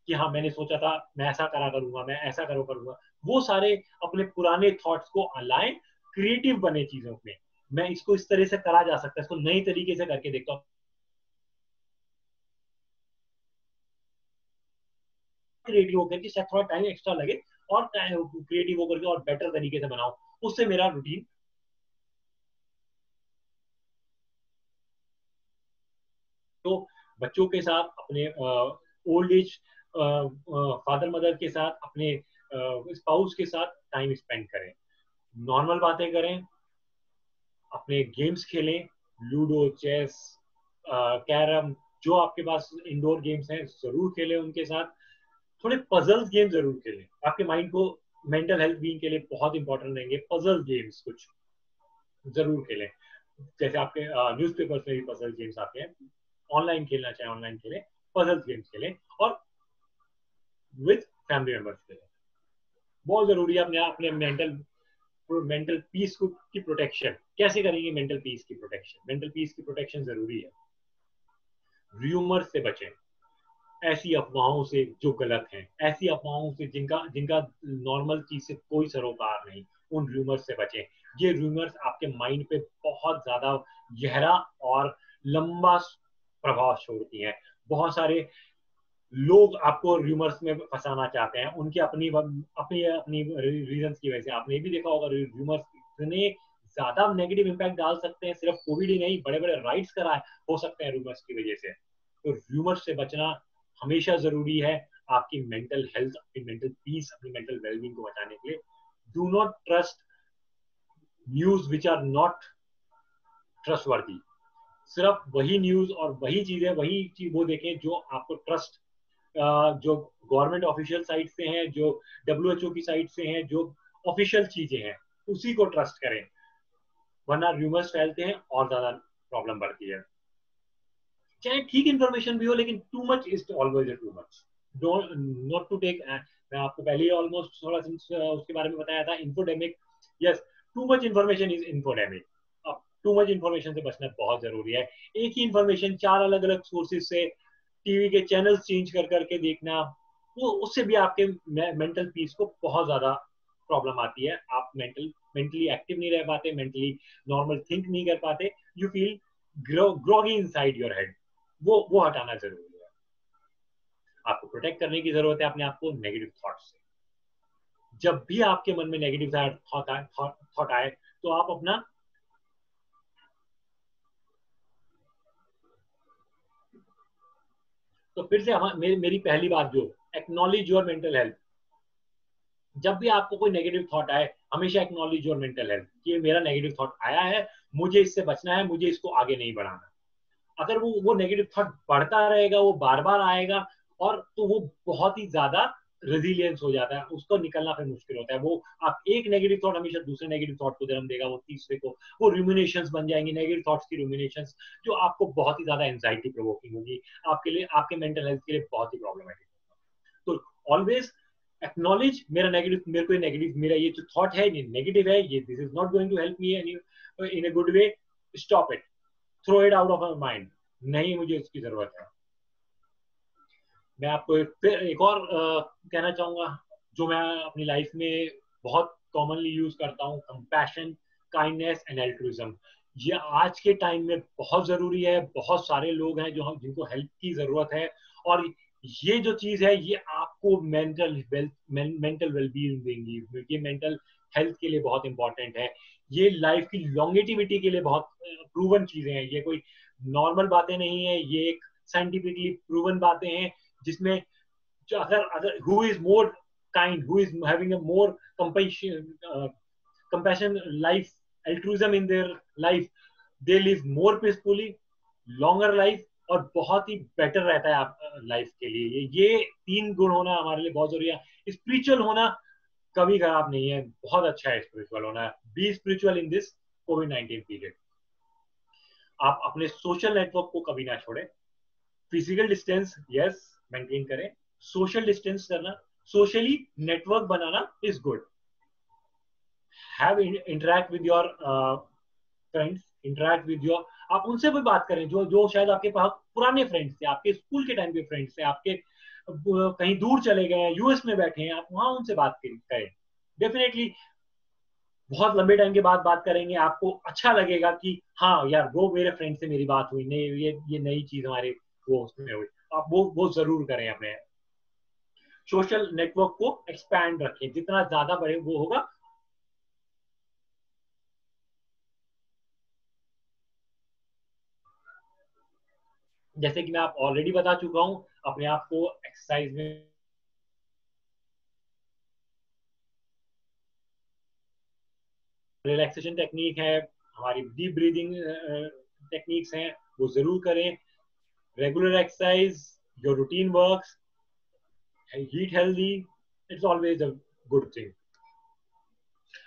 B: कि हाँ, मैंने सोचा था मैं ऐसा करा करूंगा, मैं ऐसा करूंगा, वो सारे अपने पुराने थॉट्स को अलाइन, क्रिएटिव बने चीजों में। मैं इसको इस तरह से करा जा सकता है, इसको नई तरीके से करके देखता हूँ, क्रिएटिव होकर के शायद थोड़ा टाइम एक्स्ट्रा लगे, और क्रिएटिव होकर के और बेटर तरीके से बनाऊं, उससे मेरा रूटीन। तो बच्चों के साथ, अपने ओल्ड एज फादर मदर के साथ, अपने स्पाउस के साथ टाइम स्पेंड करें, नॉर्मल बातें करें, अपने गेम्स खेलें, लूडो, चेस, कैरम, जो आपके पास इंडोर गेम्स हैं जरूर खेलें उनके साथ। थोड़े पजल्स गेम जरूर खेलें, आपके माइंड को मेंटल हेल्थ बीइंग के लिए बहुत इंपॉर्टेंट रहेंगे। पजल गेम्स कुछ जरूर खेलें, जैसे आपके न्यूज़पेपर्स में भी पजल गेम्स आते हैं, ऑनलाइन खेलना चाहे ऑनलाइन खेलें, पजल गेम्स खेलें, और विद फैमिली मेंबर्स खेलें। बहुत जरूरी है अपने अपने मेंटल पीस को की प्रोटेक्शन। कैसे करेंगे मेंटल पीस की प्रोटेक्शन? मेंटल पीस की प्रोटेक्शन जरूरी है, र्यूमर से बचें, ऐसी अफवाहों से जो गलत हैं, ऐसी अफवाहों से जिनका जिनका नॉर्मल चीज से कोई सरोकार नहीं, उन र्यूमर्स से बचें। ये र्यूमर्स आपके माइंड पे बहुत ज्यादा गहरा और लंबा प्रभाव छोड़ती हैं। बहुत सारे लोग आपको र्यूमर्स में फंसाना चाहते हैं, उनकी अपनी अपनी अपनी रीजंस की वजह से। आपने भी देखा होगा, र्यूमर्स इतने ज्यादा नेगेटिव इम्पैक्ट डाल सकते हैं, सिर्फ कोविड ही नहीं, बड़े बड़े राइट्स कराए हो सकते हैं र्यूमर्स की वजह से। तो र्यूमर्स से बचना हमेशा जरूरी है, आपकी मेंटल हेल्थ, अपनी मेंटल पीस, अपनी मेंटल वेलबींग को बचाने के लिए। Do not trust news which are not trustworthy. सिर्फ वही न्यूज और वही चीजें, वही चीज वो देखें जो आपको ट्रस्ट, जो गवर्नमेंट ऑफिशियल साइट से हैं, जो WHO की साइट से हैं, जो ऑफिशियल चीजें हैं, उसी को ट्रस्ट करें, वरना रूमर्स फैलते हैं और ज्यादा प्रॉब्लम बढ़ती है। चाहे ठीक इन्फॉर्मेशन भी हो, लेकिन too much is always too much. Don't not to take, मैं आपको पहले ही ऑलमोस्ट थोड़ा उसके बारे में बताया था, infodemic. Yes, too much information is infodemic. अब टू मच इन्फॉर्मेशन से बचना बहुत जरूरी है। एक ही इन्फॉर्मेशन 4 अलग अलग सोर्सेज से, टीवी के चैनल चेंज कर करके देखना, वो उससे भी आपके मेंटल पीस को बहुत ज्यादा प्रॉब्लम आती है। आप मेंटली एक्टिव नहीं रह पाते, मेंटली नॉर्मल थिंक नहीं कर पाते, you feel groggy inside your head. वो हटाना जरूरी है। आपको प्रोटेक्ट करने की जरूरत है अपने आप को नेगेटिव थॉट से। जब भी आपके मन में नेगेटिव थॉट आए, तो आप अपना, तो फिर से मेरी पहली बात जो, एक्नॉलेज योर मेंटल हेल्थ। जब भी आपको कोई नेगेटिव थॉट आए, हमेशा एक्नॉलेज योर मेंटल हेल्थ कि ये मेरा नेगेटिव थॉट आया है, मुझे इससे बचना है, मुझे इसको आगे नहीं बढ़ाना। अगर वो नेगेटिव थॉट बढ़ता रहेगा, वो बार बार आएगा, और तो वो बहुत ही ज्यादा रेजिलियंस हो जाता है, उसको निकलना फिर मुश्किल होता है। वो आप एक नेगेटिव थॉट हमेशा दूसरे नेगेटिव थॉट को जन्म देगा, वो तीसरे को, वो रूमिनेशंस बन जाएंगी, नेगेटिव थॉट्स की रूमिनेशंस, जो आपको बहुत ही ज्यादा एंजाइटी प्रोवोकिंग होगी, आपके लिए, आपके मेंटल हेल्थ के लिए बहुत ही प्रॉब्लमेटिक होगा। तो ऑलवेज एक्नॉलेज मेरा नेगेटिव, मेरे को नेगेटिव, मेरा ये जो थॉट है ये नेगेटिव है, ये this is not going to help me in a good way, stop it, throw it out of my mind, नहीं मुझे इसकी जरूरत है। मैं आपको एक और कहना चाहूंगा, जो मैं अपनी लाइफ में बहुत कॉमनली यूज करता हूँ, कंपैशन, काइंडनेस एंड एल्ट्रुइज्म। ये आज के टाइम में बहुत जरूरी है, बहुत सारे लोग हैं जो हम जिनको हेल्प की जरूरत है, और ये जो चीज है ये आपको मेंटल वेलबींग देंगी, ये मेंटल हेल्थ के लिए बहुत इंपॉर्टेंट है, ये लाइफ की लॉन्गेटिविटी के लिए बहुत प्रूवन चीजें हैं, ये कोई नॉर्मल बातें नहीं है, ये एक साइंटिफिकली प्रूवन बातें हैं, जिसमें जो अगर who is more kind, who is having a more compassion life, altruism in their life, they live more peacefully, longer life, और बहुत ही बेटर रहता है आप लाइफ के लिए। ये तीन गुण होना हमारे लिए बहुत जरूरी है। स्पिरिचुअल होना कभी खराब नहीं है, बहुत अच्छा है स्पिरिचुअल होना। B spiritual in this covid period. आप अपने सोशल नेटवर्क को कभी ना छोड़े, फिजिकल डिस्टेंस यस मेंटेन करें, सोशल डिस्टेंस करना, socially network banana is good, have interact with your friends, interact with your, आप उनसे भी बात करें जो जो शायद आपके पास पुराने फ्रेंड्स थे, आपके स्कूल के टाइम के फ्रेंड्स थे, आपके कहीं दूर चले गए, यूएस में बैठे हैं, आप वहां उनसे बात करें। डेफिनेटली बहुत लंबे टाइम के बाद बात करेंगे, आपको अच्छा लगेगा कि हाँ यार वो मेरे फ्रेंड से मेरी बात हुई, नहीं ये नई चीज हमारे वो उसमें हुई। आप वो जरूर करें, अपने सोशल नेटवर्क को एक्सपैंड रखें, जितना ज्यादा बड़े वो होगा। जैसे कि मैं आप ऑलरेडी बता चुका हूं, अपने आप को एक्सरसाइज में, रिलैक्सेशन टेक्निक है, हमारी डीप ब्रीदिंग टेक्निक्स हैं, वो जरूर करें। Regular exercise, your routine works, eat healthy, it's always a good thing.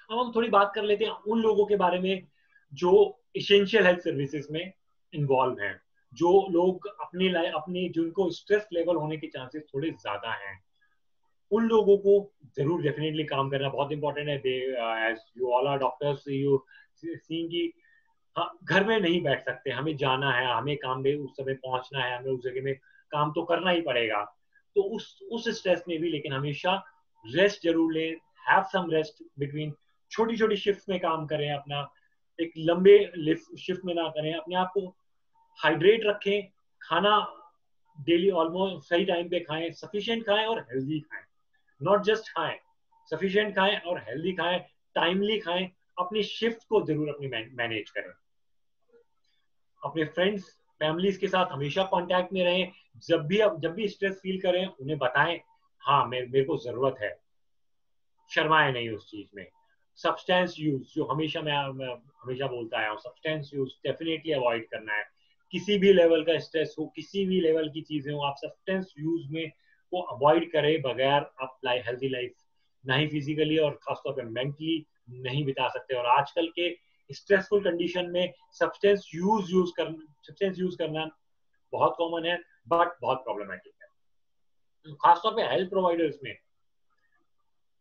B: अब हम थोड़ी बात कर लेते हैं उन लोगों के बारे में जो एसेंशियल हेल्थ सर्विसेज में इन्वॉल्व हैं, जो लोग अपनी जिनको स्ट्रेस लेवल होने के चांसेस थोड़े ज्यादा हैं, उन लोगों को जरूर डेफिनेटली काम करना बहुत इंपॉर्टेंट है। As you all are doctors, you seeing कि हाँ, घर में नहीं बैठ सकते, हमें जाना है, हमें काम में उस समय पहुंचना है, हमें उस जगह में काम तो करना ही पड़ेगा। तो उस स्ट्रेस में भी लेकिन हमेशा रेस्ट जरूर लें, हैव सम रेस्ट बिटवीन, छोटी छोटी शिफ्ट में काम करें, अपना एक लंबे शिफ्ट में ना करें, अपने आप को हाइड्रेट रखें, खाना डेली ऑलमोस्ट सही टाइम पे खाएं, सफिशिएंट खाएं और हेल्दी खाएं, नॉट जस्ट खाएं, सफिशिएंट खाएं और हेल्दी खाएं, टाइमली खाएं, अपनी शिफ्ट को जरूर अपनी मैनेज करें, अपने फ्रेंड्स फैमिलीज के साथ हमेशा कांटेक्ट में रहें, जब भी स्ट्रेस फील करें उन्हें बताएं हाँ मेरे को जरूरत है, शर्माए नहीं उस चीज में। सब्सटेंस यूज, जो हमेशा मैं हमेशा बोलता आया हूँ, सब्सटेंस यूज डेफिनेटली अवॉइड करना है। किसी भी लेवल का स्ट्रेस हो, किसी भी लेवल की चीजें हो, आप सब्सटेंस यूज में को अवॉइड करें, बगैर आप हेल्थी लाइफ नहीं फिजिकली और खासतौर पर मेंटली नहीं बिता सकते। और आजकल के स्ट्रेसफुल कंडीशन में सब्सटेंस यूज करना बहुत कॉमन है, बट बहुत प्रॉब्लमेटिक है, खासतौर पे हेल्थ प्रोवाइडर्स में।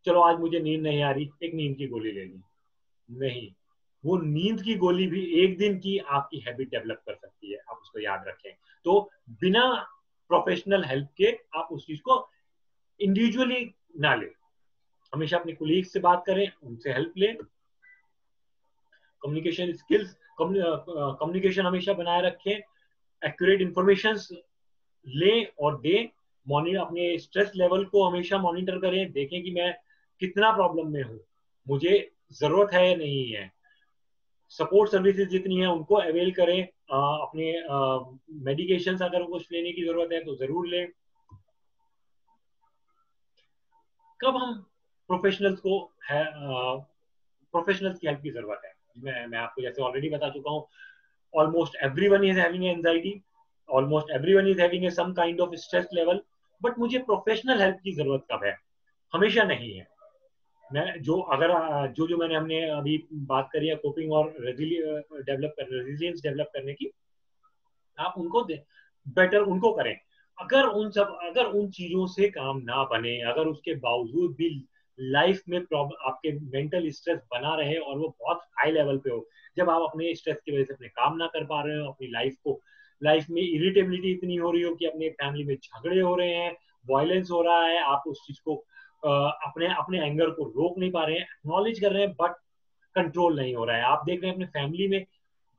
B: चलो आज मुझे नींद नहीं आ रही, एक नींद की गोली ले ली, नहीं, वो नींद की गोली भी एक दिन की आपकी हैबिट डेवलप कर सकती है, आप उसको याद रखें। तो बिना प्रोफेशनल हेल्प के आप उस चीज को इंडिविजुअली ना ले, हमेशा अपने कोलीग से बात करें, उनसे हेल्प लें। कम्युनिकेशन स्किल्स, कम्युनिकेशन हमेशा बनाए रखें, एक्यूरेट इंफॉर्मेशन लें और दें, मॉनिटर अपने स्ट्रेस लेवल को हमेशा मॉनिटर करें, देखें कि मैं कितना प्रॉब्लम में हूँ, मुझे जरूरत है या नहीं है। सपोर्ट सर्विसेज जितनी है उनको अवेल करें, अपने मेडिकेशंस अगर कुछ लेने की जरूरत है तो जरूर लें। कब हम प्रोफेशनल्स को है प्रोफेशनल्स की हेल्प की जरूरत है, मैं आपको जैसे ऑलरेडी बता चुका हूँ, almost everyone is having anxiety, almost everyone is having some kind of stress level, but मुझे प्रोफेशनल हेल्प की जरूरत कब है? हमेशा नहीं है। मैं जो अगर जो जो मैंने हमने अभी बात करी है कोपिंग और रेजिलियंस डेवलप करने की, आप उनको बेटर उनको करें। अगर उन चीजों से काम ना बने, अगर उसके बावजूद भी लाइफ में प्रॉब्लम, आपके मेंटल स्ट्रेस बना रहे और वो बहुत हाई लेवल पे हो, जब आप अपने स्ट्रेस की वजह से अपने काम ना कर पा रहे हो, अपनी लाइफ में इरिटेबिलिटी इतनी हो रही हो कि अपने फैमिली में झगड़े हो रहे हैं, वायलेंस हो रहा है, आप उस चीज को अपने अपने एंगर को रोक नहीं पा रहे हैं, एक्नॉलेज कर रहे हैं बट कंट्रोल नहीं हो रहा है। आप देख रहे हैं अपने फैमिली में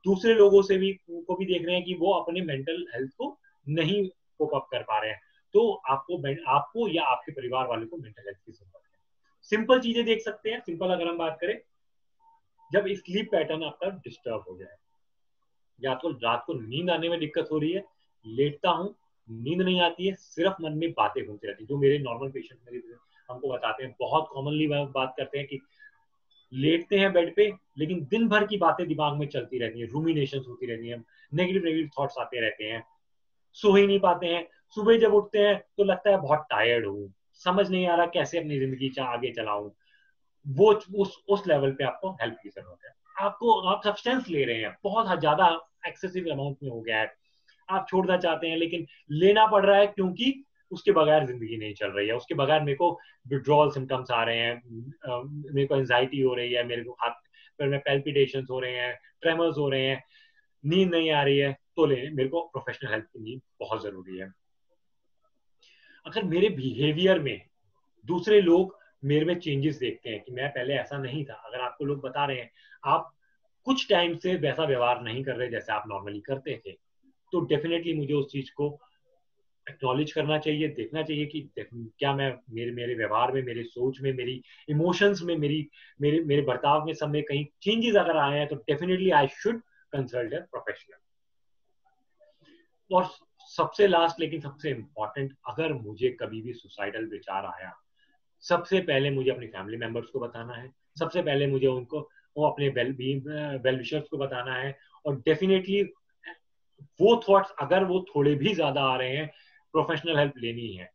B: दूसरे लोगों से भी को भी देख रहे हैं कि वो अपने मेंटल हेल्थ को नहीं कोप अप कर पा रहे हैं, तो आपको या आपके परिवार वालों को मेंटल हेल्थ की जरूरत है। सिंपल चीजें देख सकते हैं। सिंपल अगर हम बात करें, जब स्लीप पैटर्न आपका डिस्टर्ब हो जाए, या तो रात को नींद आने में दिक्कत हो रही है, लेटता हूँ, नींद नहीं आती है, सिर्फ मन में बातें घूमती रहती है, जो मेरे नॉर्मल पेशेंट मेरे हमको बताते हैं, बहुत कॉमनली बात करते हैं कि लेटते हैं बेड पे, लेकिन दिन भर की बातें दिमाग में चलती रहती है, रूमिनेशंस होती रहती है, नेगेटिव नेगेटिव थॉट्स आते रहते हैं, सो ही नहीं पाते हैं। सुबह जब उठते हैं तो लगता है बहुत टायर्ड हूँ, समझ नहीं आ रहा कैसे अपनी जिंदगी आगे चलाऊं। वो उस लेवल पे आपको हेल्प की जरूरत है। आप सब्सटेंस ले रहे हैं, बहुत ज्यादा एक्सेसिव अमाउंट में हो गया है, आप छोड़ना चाहते हैं लेकिन लेना पड़ रहा है, क्योंकि उसके बगैर जिंदगी नहीं चल रही है, उसके बगैर मेरे को विड्रॉल सिम्टम्स आ रहे हैं, मेरे को एंजाइटी हो रही है, मेरे को हाथ पैर में पैल्पिटेशंस हो रहे हैं, ट्रेमर्स हो रहे हैं, नींद नहीं आ रही है, तो मेरे को प्रोफेशनल हेल्प की नीड बहुत जरूरी है। अगर मेरे बिहेवियर में दूसरे लोग मेरे में चेंजेस देखते हैं कि मैं पहले ऐसा नहीं था, अगर आपको लोग बता रहे हैं आप कुछ टाइम से वैसा व्यवहार नहीं कर रहे जैसे आप नॉर्मली करते थे, तो डेफिनेटली मुझे उस चीज को एक्नॉलेज करना चाहिए, देखना चाहिए कि क्या मैं मेरे मेरे व्यवहार में, मेरे सोच में, मेरी इमोशंस में, मेरे मेरे बर्ताव में, सब में कहीं चेंजेस अगर आए हैं, तो definitely I should consult a professional. और सबसे लास्ट लेकिन सबसे इंपॉर्टेंट, अगर मुझे कभी भी सुसाइडल विचार आया, सबसे पहले मुझे अपनी फैमिली मेंबर्स को बताना है, सबसे पहले मुझे उनको वो अपने वेल विशर्स को बताना है, और डेफिनेटली वो थॉट्स अगर वो थोड़े भी ज्यादा आ रहे हैं, प्रोफेशनल हेल्प लेनी है।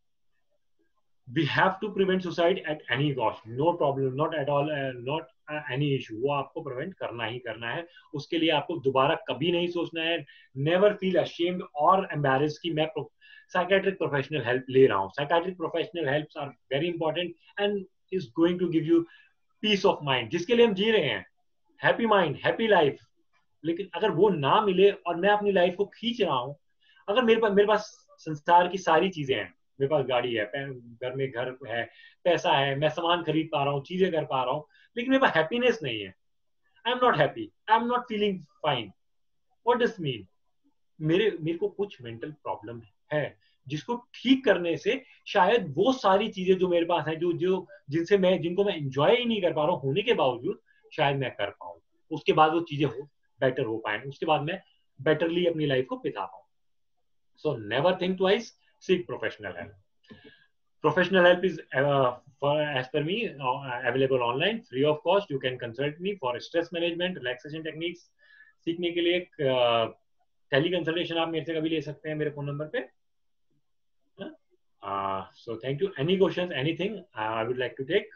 B: We have to prevent suicide at any cost, no problem, not at all, not any issue, वो आपको प्रिवेंट करना ही करना है। उसके लिए आपको दोबारा कभी नहीं सोचना है, नेवर फील अशेम्ड और एम्बैरेस्ड कि मैं साइकेट्रिक प्रोफेशनल हेल्प ले रहा हूँ। Psychiatric professional helps are very important and is going to give you peace of mind, जिसके लिए हम जी रहे हैं, हैप्पी माइंड हैप्पी लाइफ। लेकिन अगर वो ना मिले और मैं अपनी लाइफ को खींच रहा हूँ, अगर मेरे पास संसार की सारी चीजें हैं, मेरे पास गाड़ी है, घर में घर है, पैसा है, मैं सामान खरीद पा रहा हूँ, चीजें कर पा रहा हूँ, लेकिन मेरे पास हैप्पीनेस नहीं है, I am not happy, I am not feeling fine, what does mean? मेरे को कुछ मेंटल प्रॉब्लम है, जिसको ठीक करने से शायद वो सारी चीजें जो मेरे पास है, जो जो जिनको मैं एंजॉय ही नहीं कर पा रहा हूँ होने के बावजूद, शायद मैं कर पाऊँ, उसके बाद वो चीजें बेटर हो पाए, उसके बाद मैं बेटरली अपनी लाइफ को बिता पाऊँ। So never think twice, seek professional help. Professional help is, as per me, available online, free of cost. You can consult me for stress management, relaxation techniques. सीखने के लिए टेली कंसल्टेशन आप मेरे से कभी ले सकते हैं मेरे फोन नंबर पे। So thank you. Any questions, anything I would like to take?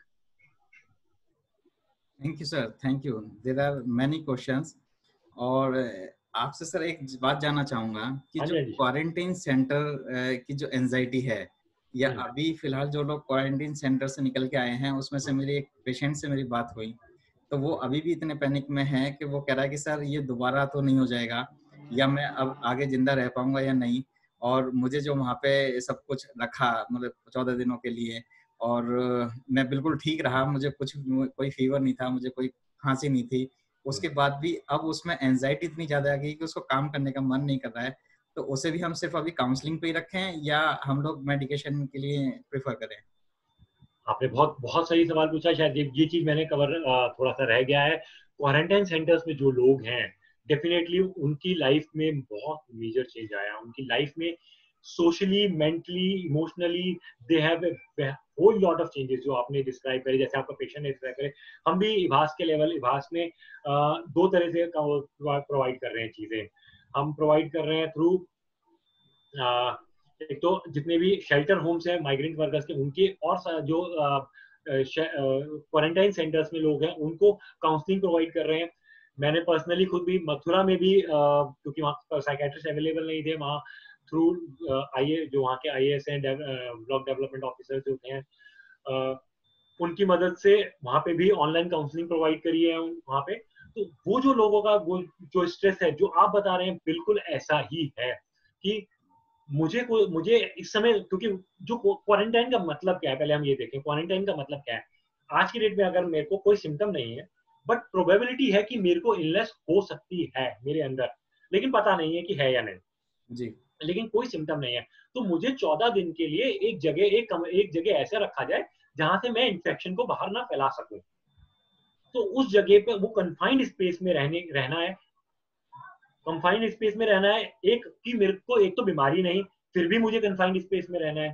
A: Thank you sir, thank you. There are many questions. और आपसे सर एक बात जानना चाहूंगा कि
B: हाँ
A: जो
B: जी, हाँ जी।
A: क्वारंटाइन सेंटर की जो एंजाइटी है, या अभी फिलहाल जो लोग क्वारंटाइन सेंटर से निकल के आए हैं, उसमें से मेरी एक पेशेंट से मेरी बात हुई, तो वो अभी भी इतने पैनिक में है कि वो कह रहा है कि सर ये दोबारा तो नहीं हो जाएगा, या मैं अब आगे जिंदा रह पाऊंगा या नहीं। और मुझे जो वहाँ पे सब कुछ रखा, मतलब 14 दिनों के लिए, और मैं बिल्कुल ठीक रहा, मुझे कोई फीवर नहीं था, मुझे कोई खांसी नहीं थी। उसके बाद भी अब उसमें एंजाइटी इतनी ज्यादा आ गई कि उसको काम करने का मन नहीं कर रहा है। तो उसे भी हम सिर्फ अभी काउंसलिंग पे ही रखें, या हम लोग मेडिकेशन के लिए प्रेफर करें?
B: आपने बहुत बहुत सही सवाल पूछा। शायद ये चीज मैंने कवर थोड़ा सा रह गया है। क्वारंटाइन सेंटर्स में जो लोग हैं, डेफिनेटली उनकी लाइफ में बहुत मेजर चेंज आया, उनकी लाइफ में socially, mentally, emotionally they have whole lot of changes जो आपने डिस्क्राइब करे, जैसे आपका पेशेंट ने डिस्क्राइब करे। हम भी इभास के लेवल, इभास में दो तरह से प्रोवाइड कर रहे हैं चीजें। हम प्रोवाइड कर रहे हैं थ्रू एक तो जितने भी शेल्टर होम्स हैं माइग्रेंट वर्कर्स के, उनके और जो क्वारंटाइन सेंटर्स में लोग हैं उनको काउंसलिंग प्रोवाइड कर रहे हैं। मैंने पर्सनली खुद भी मथुरा में भी क्योंकि वहाँ साइकेट्रिस्ट अवेलेबल नहीं थे, वहाँ थ्रू जो वहाँ के IAS हैं, ब्लॉक डेवलपमेंट ऑफिसर जो हैं, उनकी मदद से वहाँ पे भी ऑनलाइन काउंसलिंग प्रोवाइड करी है वहाँ पे। तो वो जो लोगों का वो जो स्ट्रेस है जो आप बता रहे हैं बिल्कुल ऐसा ही है कि मुझे इस समय, क्योंकि जो क्वारंटाइन का मतलब क्या है, पहले हम ये देखें क्वारंटाइन का मतलब क्या है। आज की डेट में अगर मेरे को कोई सिम्टम नहीं है बट प्रोबेबिलिटी है कि मेरे को इलनेस हो सकती है मेरे अंदर, लेकिन पता नहीं है कि है या नहीं
A: जी,
B: लेकिन कोई सिम्टम नहीं है, तो मुझे 14 दिन के लिए एक जगह ऐसे रखा जाए जहां से मैं इन्फेक्शन को बाहर ना फैला सकूं। तो उस जगह पे वो कंफाइंड स्पेस में रहना है, कंफाइंड स्पेस में रहना है। एक कि मेरे को एक तो बीमारी नहीं, फिर भी मुझे कंफाइंड स्पेस में रहना है,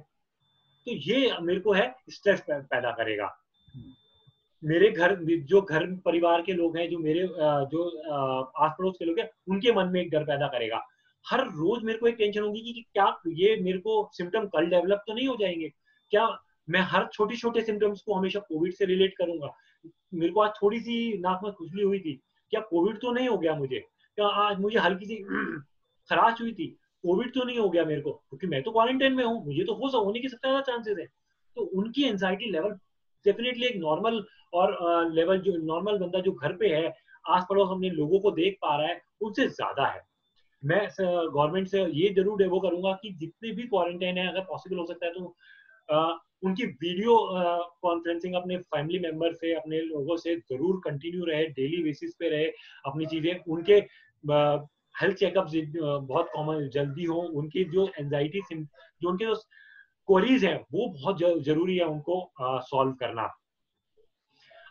B: तो ये मेरे को है स्ट्रेस पैदा करेगा। मेरे घर परिवार के लोग हैं, जो मेरे जो आस पड़ोस के लोग हैं, उनके मन में एक डर पैदा करेगा। हर रोज मेरे को एक टेंशन होगी कि क्या ये मेरे को सिम्टम कल डेवलप तो नहीं हो जाएंगे, क्या मैं हर छोटे छोटे सिम्टम्स को हमेशा कोविड से रिलेट करूंगा। मेरे को आज थोड़ी सी नाक में खुजली हुई थी, क्या कोविड तो नहीं हो गया मुझे, क्या आज मुझे हल्की सी खराश हुई थी, कोविड तो नहीं हो गया मेरे को, क्योंकि मैं तो क्वारंटाइन में हूँ, मुझे तो होने की सबसे ज्यादा चांसेस है। तो उनकी एंजाइटी लेवल डेफिनेटली एक नॉर्मल और लेवल जो नॉर्मल बंदा जो घर पे है, आस पड़ोस अपने लोगों को देख पा रहा है, उनसे ज्यादा है। मैं गवर्नमेंट से ये जरूर डेवो करूंगा कि जितने भी क्वारंटाइन है, अगर पॉसिबल हो सकता है तो उनकी वीडियो कॉन्फ्रेंसिंग अपने फैमिली मेंबर से, अपने लोगों से जरूर कंटिन्यू रहे, डेली बेसिस पे रहे अपनी चीजें। उनके हेल्थ चेकअप बहुत कॉमन जल्दी हो, उनकी जो एंजाइटी जो उनके जो क्वेरीज हैं वो बहुत जरूरी है उनको सॉल्व करना।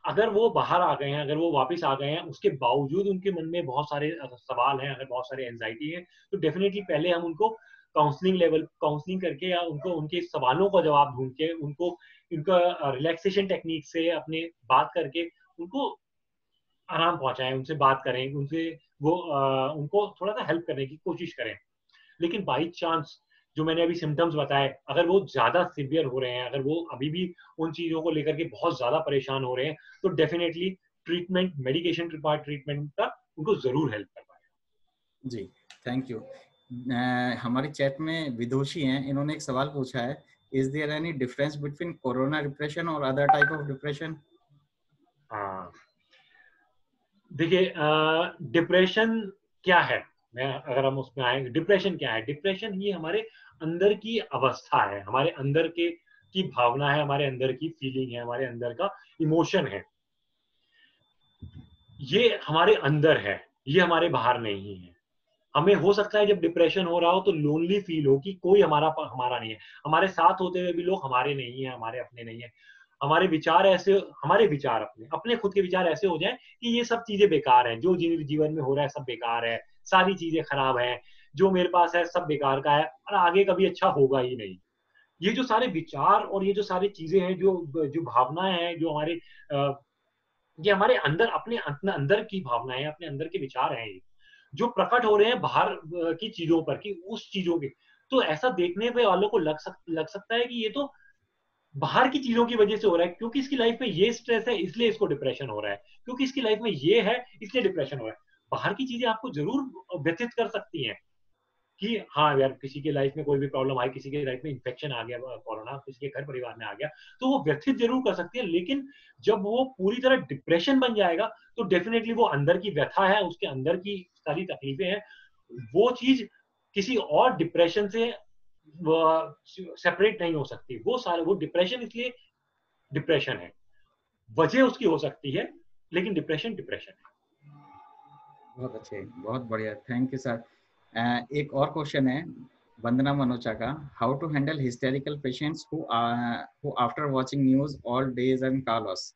B: अगर वो बाहर आ गए हैं, अगर वो वापस आ गए हैं, उसके बावजूद उनके मन में बहुत सारे सवाल हैं, अगर बहुत सारे एंजाइटी है, तो डेफिनेटली पहले हम उनको काउंसलिंग करके या उनको उनके सवालों का जवाब ढूंढ के उनको उनका रिलैक्सेशन टेक्निक से अपने बात करके उनको आराम पहुंचाएं, उनसे बात करें, उनसे वो उनको थोड़ा सा हेल्प करने की कोशिश करें। लेकिन बाई चांस जो मैंने अभी सिम्टम्स बताए, अगर वो ज्यादा सिवियर हो रहे हैं, अगर वो अभी भी उन चीजों को लेकर के बहुत ज्यादा परेशान हो रहे हैं, तो डेफिनेटली ट्रीटमेंट, मेडिकेशन ट्रीटमेंट का उनको जरूर हेल्प कर पाएगा।
A: जी, थैंक यू। हमारी चैट में विदुषी हैं, इन्होंने एक सवाल पूछा है, is there any difference between corona depression और अदर टाइप ऑफ डिप्रेशन?
B: हाँ, देखिए डिप्रेशन क्या है, मैं अगर हम उसमें आए, डिप्रेशन क्या है? डिप्रेशन ये हमारे अंदर की अवस्था है, हमारे अंदर के की भावना है, हमारे अंदर की फीलिंग है, हमारे अंदर का इमोशन है। ये हमारे अंदर है, ये हमारे बाहर नहीं है। हमें हो सकता है जब डिप्रेशन हो रहा हो तो लोनली फील हो कि कोई हमारा नहीं है, हमारे साथ होते हुए भी लोग हमारे नहीं है, हमारे अपने नहीं है। हमारे विचार अपने अपने खुद के विचार ऐसे हो जाए कि ये सब चीजें बेकार हैं, जो जीवन में हो रहा है सब बेकार है, सारी चीजें खराब हैं, जो मेरे पास है सब बेकार का है और आगे कभी अच्छा होगा ही नहीं। ये जो सारे विचार और ये जो सारी चीजें हैं, जो जो भावनाएं हैं, जो हमारे ये हमारे अंदर अपने अंदर की भावनाएं, अपने अंदर के विचार हैं, ये जो प्रकट हो रहे हैं बाहर की चीजों पर, कि उस चीजों के, तो ऐसा देखने पे वालों को लग सकता है कि ये तो बाहर की चीजों की वजह से हो रहा है, क्योंकि इसकी लाइफ में ये स्ट्रेस है इसलिए इसको डिप्रेशन हो रहा है, क्योंकि इसकी लाइफ में ये है इसलिए डिप्रेशन हो रहा है। बाहर की चीजें आपको जरूर व्यथित कर सकती हैं कि हाँ यार, किसी के लाइफ में कोई भी प्रॉब्लम आई, किसी के लाइफ में इन्फेक्शन आ गया, कोरोना किसी के घर परिवार में आ गया, तो वो व्यथित जरूर कर सकती है। लेकिन जब वो पूरी तरह डिप्रेशन बन जाएगा तो डेफिनेटली वो अंदर की व्यथा है, उसके अंदर की सारी तकलीफें हैं, वो चीज किसी और डिप्रेशन से सेपरेट नहीं हो सकती। वो डिप्रेशन इसलिए डिप्रेशन है, वजह उसकी हो सकती है, लेकिन डिप्रेशन डिप्रेशन है।
A: बहुत अच्छे, बहुत बढ़िया, थैंक यू सर। एक और क्वेश्चन है वंदना मनोचा का, how to handle hysterical patients who after watching news all days and call us?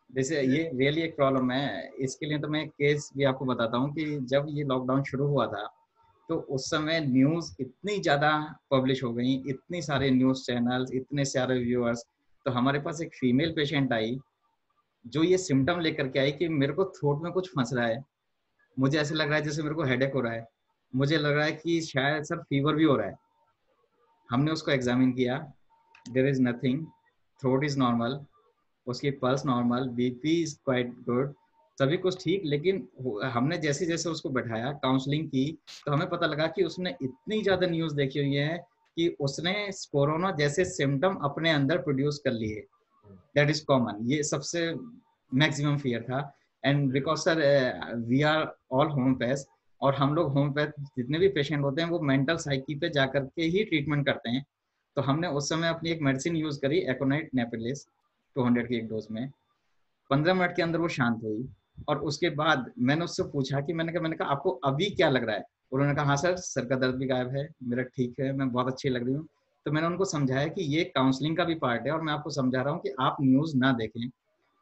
A: जैसे ये रियली एक प्रॉब्लम है। इसके लिए तो मैं एक केस भी आपको बताता हूँ कि जब ये लॉकडाउन शुरू हुआ था तो उस समय न्यूज़ इतनी ज़्यादा पब्लिश हो गई, इतनी सारे न्यूज़ चैनल्स, इतने सारे व्यूअर्स, तो हमारे पास एक फीमेल पेशेंट आई जो ये सिम्टम लेकर के आई कि मेरे को थ्रोट में कुछ फंस रहा है, मुझे ऐसे लग रहा है जैसे मेरे को हेडेक हो रहा है, मुझे लग रहा है कि शायद सर फीवर भी हो रहा है। हमने उसको एग्जामिन किया, there is nothing, throat is normal, उसकी pulse normal, BP is quite good, सभी कुछ ठीक। लेकिन हमने जैसे जैसे उसको बैठाया, काउंसलिंग की, तो हमें पता लगा कि उसने इतनी ज्यादा न्यूज देखी हुई है कि उसने कोरोना जैसे सिम्टम अपने अंदर प्रोड्यूस कर लिए। दैट इज कॉमन, ये सबसे मैक्सिमम फियर था। And because sir we are all homeopath, और हम लोग होम्योपैथ जितने भी पेशेंट होते हैं वो मेंटल साइकी पे जाकर के ही ट्रीटमेंट करते हैं। तो हमने उस समय अपनी एक मेडिसिन यूज करी, एकोनाइट नेपिलिस 200 की एक डोज में। 15 मिनट के अंदर वो शांत हुई। और उसके बाद मैंने उससे पूछा कि मैंने कहा आपको अभी क्या लग रहा है? उन्होंने कहा हाँ सर, सर का दर्द भी गायब है, मेरा ठीक है, मैं बहुत अच्छी लग रही हूँ। तो मैंने उनको समझाया कि ये काउंसलिंग का भी पार्ट है, और मैं आपको समझा रहा हूँ कि आप न्यूज़ ना देखें।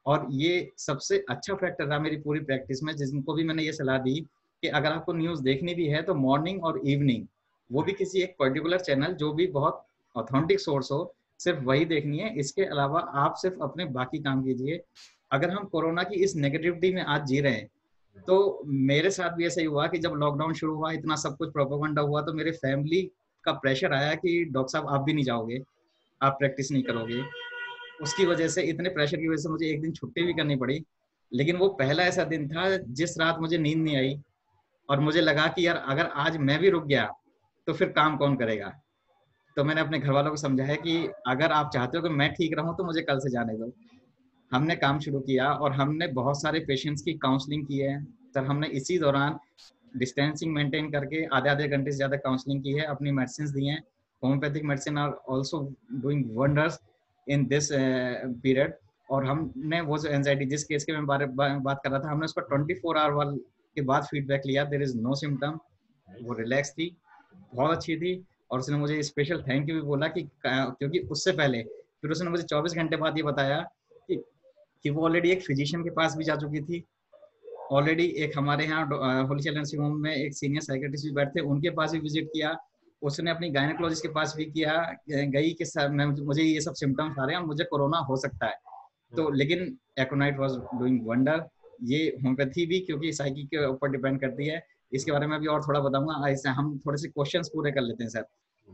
A: और ये सबसे अच्छा फैक्टर रहा मेरी पूरी प्रैक्टिस में, जिनको भी मैंने ये सलाह दी कि अगर आपको न्यूज़ देखनी भी है तो मॉर्निंग और इवनिंग, वो भी किसी एक पर्टिकुलर चैनल जो भी बहुत ऑथेंटिक सोर्स हो, सिर्फ वही देखनी है। इसके अलावा आप सिर्फ अपने बाकी काम कीजिए। अगर हम कोरोना की इस नेगेटिविटी में आज जी रहे हैं, तो मेरे साथ भी ऐसा ही हुआ कि जब लॉकडाउन शुरू हुआ, इतना सब कुछ प्रोपेगेंडा हुआ, तो मेरे फैमिली का प्रेशर आया कि डॉक्टर साहब आप भी नहीं जाओगे, आप प्रैक्टिस नहीं करोगे। उसकी वजह से, इतने प्रेशर की वजह से मुझे एक दिन छुट्टी भी करनी पड़ी। लेकिन वो पहला ऐसा दिन था जिस रात मुझे नींद नहीं आई, और मुझे लगा कि यार अगर आज मैं भी रुक गया तो फिर काम कौन करेगा। तो मैंने अपने घर वालों को समझाया कि अगर आप चाहते हो कि मैं ठीक रहूं तो मुझे कल से जाने दो। हमने काम शुरू किया और हमने बहुत सारे पेशेंट्स की काउंसलिंग की है। सर हमने इसी दौरान डिस्टेंसिंग मेंटेन करके आधे आधे घंटे से ज़्यादा काउंसलिंग की है, अपनी मेडिसिन दी हैं। Homeopathic medicine are also doing wonders in this period. और हमने वो जो एंजाइटी जिस केस के मैं बात कर रहा था, हमने उसका 24 आवर वाल के बाद फीडबैक लिया, देयर इज नो सिम्टम। वो रिलैक्स थी, बहुत अच्छी थी। और उसने मुझे स्पेशल थैंक यू भी बोला कि क्योंकि उससे पहले फिर उसने मुझे 24 घंटे बाद ये बताया कि वो ऑलरेडी एक फिजिशियन के पास भी जा चुकी थी। ऑलरेडी एक हमारे यहाँ होली चिल्ड्रन नर्सिंग होम में एक सीनियर साइकेट्रिस्ट भी बैठते, उनके पास भी विजिट किया। उसने अपनी गायनेकोलॉजिस्ट के पास भी किया, गई कि सर मुझे ये सब सिम्टम्स आ रहे हैं और मुझे कोरोना हो सकता है। तो लेकिन एकोनाइट वाज डूइंग वंडर। ये होम्योपैथी भी क्योंकि साइकी के ऊपर डिपेंड करती है, इसके बारे में भी और थोड़ा बताऊंगा। ऐसे हम थोड़े से क्वेश्चंस पूरे कर लेते हैं सर।